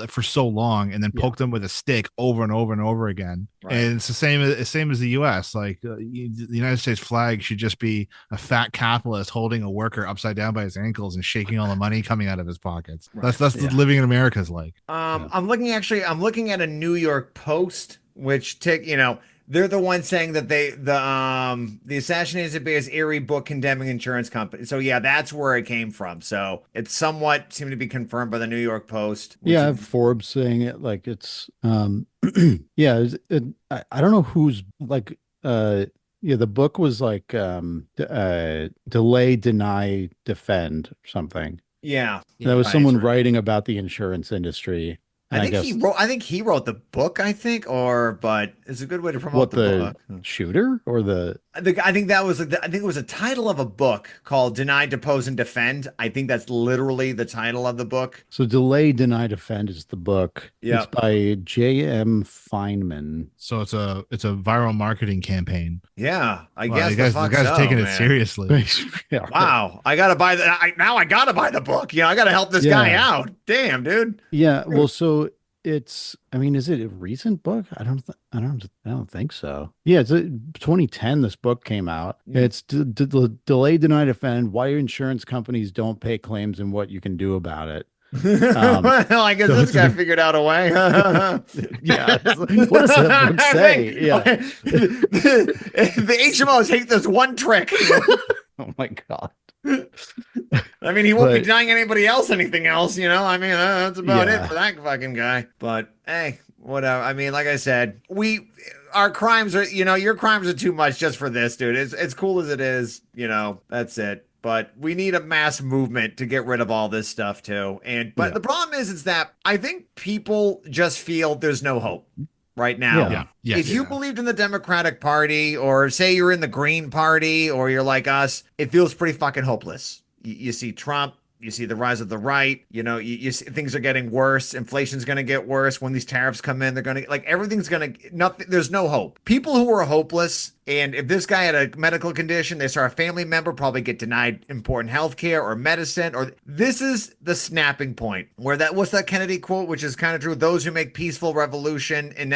for so long, and then poke them with a stick over and over and over again. Right. And it's the same as the U.S. Like the United States flag should just be a fat capitalist holding a worker upside down by his ankles and shaking all the money coming out of his pockets. Right. That's what living in America is like. I'm looking at a New York Post, which they're the ones saying that the Assassinated Bears Erie book condemning insurance companies. So yeah, that's where it came from. So it's somewhat seemed to be confirmed by the New York Post. Yeah, Forbes saying it like it's yeah. I don't know who's like the book was like delay, deny, defend or something. Yeah, that was someone writing about the insurance industry. I think he wrote the book. But it's a good way to promote the book. Shooter or I think it was a title of a book called Deny, Depose, and Defend. I think that's literally the title of the book. So Delay, Deny, Defend is the book. Yeah, it's by J.M. Feynman. So it's a viral marketing campaign. Yeah, I guess the guy's taking it seriously. Yeah, wow, I gotta buy I gotta buy the book. I gotta help this guy out. Damn, dude. Yeah, well, so it's. I mean, is it a recent book? I don't think so. Yeah, it's 2010. This book came out. It's Delay, Deny, Defend: Why Insurance Companies Don't Pay Claims and What You Can Do About It. Well, I guess this guy figured out a way. Yeah. What does that book say? Yeah. The HMOs hate this one trick. Oh my god. I mean, he won't be denying anybody else anything else, I mean, that's about it for that fucking guy. But hey, whatever. I mean, like I said, our crimes are, your crimes are too much just for this, dude. It's cool as it is, that's it. But we need a mass movement to get rid of all this stuff too. But the problem is that I think people just feel there's no hope right now. Yeah. If you believed in the Democratic Party, or say you're in the Green Party, or you're like us, it feels pretty fucking hopeless. You see Trump, you see the rise of the right, you see things are getting worse. Inflation's going to get worse. When these tariffs come in, they're going to everything's going to nothing. There's no hope. People who are hopeless, And if this guy had a medical condition, they saw a family member probably get denied important health care or medicine, or this is the snapping point where what's that Kennedy quote, which is kind of true. Those who make peaceful revolution and,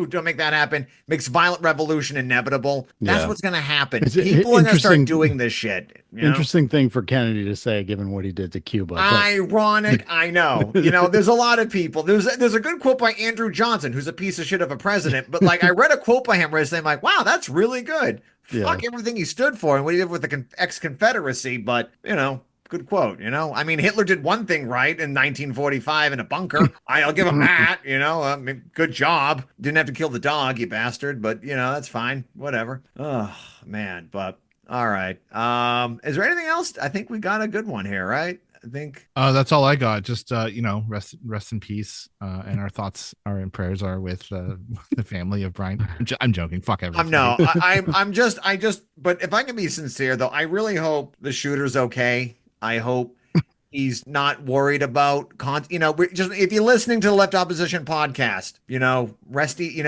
don't make that happen, makes violent revolution inevitable. That's what's going to happen. People are going to start doing this shit. Interesting thing for Kennedy to say, given what he did to Cuba. Ironic, I know. There's a lot of people. There's a good quote by Andrew Johnson, who's a piece of shit of a president. But like, I read a quote by him recently. I'm like, wow, that's really good. Fuck everything he stood for and what he did with the ex-Confederacy. But good quote. I mean, Hitler did one thing right in 1945 in a bunker. I'll give him that. Good job. Didn't have to kill the dog, you bastard. But that's fine. Whatever. Oh man, but. All right. Is there anything else? I think we got a good one here, right? I think that's all I got. Just rest in peace. And our thoughts and prayers are with the family of Brian. I'm joking. Fuck everything. I'm just. But if I can be sincere, though, I really hope the shooter's okay. I hope he's not worried about if you're listening to the Left Opposition podcast, Resty,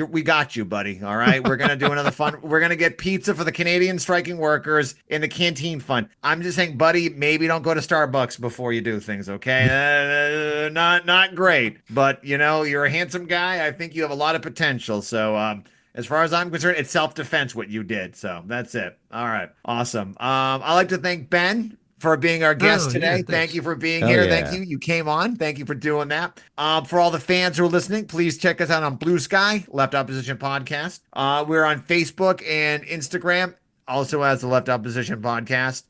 we got you, buddy. All right. We're going to do another fun. We're going to get pizza for the Canadian striking workers in the canteen fund. I'm just saying, buddy, maybe don't go to Starbucks before you do things. Okay. Not great, but you're a handsome guy. I think you have a lot of potential. So, as far as I'm concerned, it's self-defense what you did. So that's it. All right. Awesome. I'd like to thank Ben for being our guest today. Yeah, thank you for being here. Yeah. Thank you. You came on. Thank you for doing that. For all the fans who are listening, please check us out on Blue Sky, Left Opposition Podcast. We're on Facebook and Instagram, also as the Left Opposition Podcast.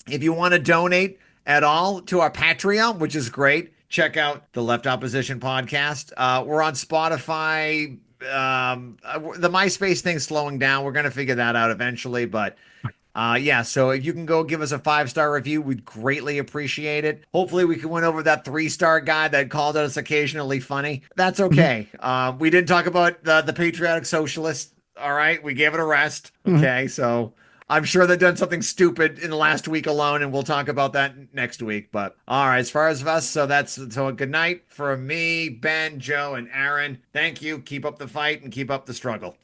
If you want to donate at all to our Patreon, which is great, check out the Left Opposition Podcast. We're on Spotify. The MySpace thing's slowing down. We're going to figure that out eventually, but so if you can go give us a 5-star review, we'd greatly appreciate it. Hopefully we can win over that 3-star guy that called us occasionally funny. That's okay. We didn't talk about the patriotic socialists. All right. We gave it a rest. Okay. So I'm sure they've done something stupid in the last week alone, and we'll talk about that next week. But all right, as far as us, so a good night from me, Ben, Joe, and Aaron. Thank you. Keep up the fight and keep up the struggle.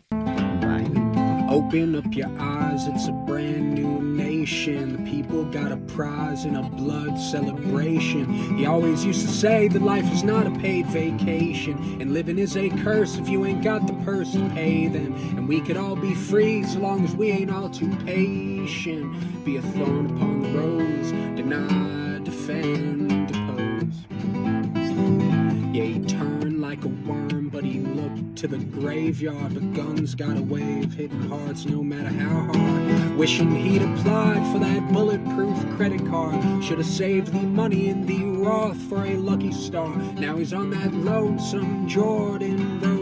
Open up your eyes, it's a brand new nation. The people got a prize and a blood celebration. He always used to say that life is not a paid vacation, and living is a curse if you ain't got the purse to pay them. And we could all be free so long as we ain't all too patient. Be a thorn upon the rose, deny, defend, depose. Yeah, he turned like a worm, but he looked to the graveyard. But guns got a way of hitting hearts no matter how hard. Wishing he'd applied for that bulletproof credit card. Should have saved the money in the Roth for a lucky star. Now he's on that lonesome Jordan road.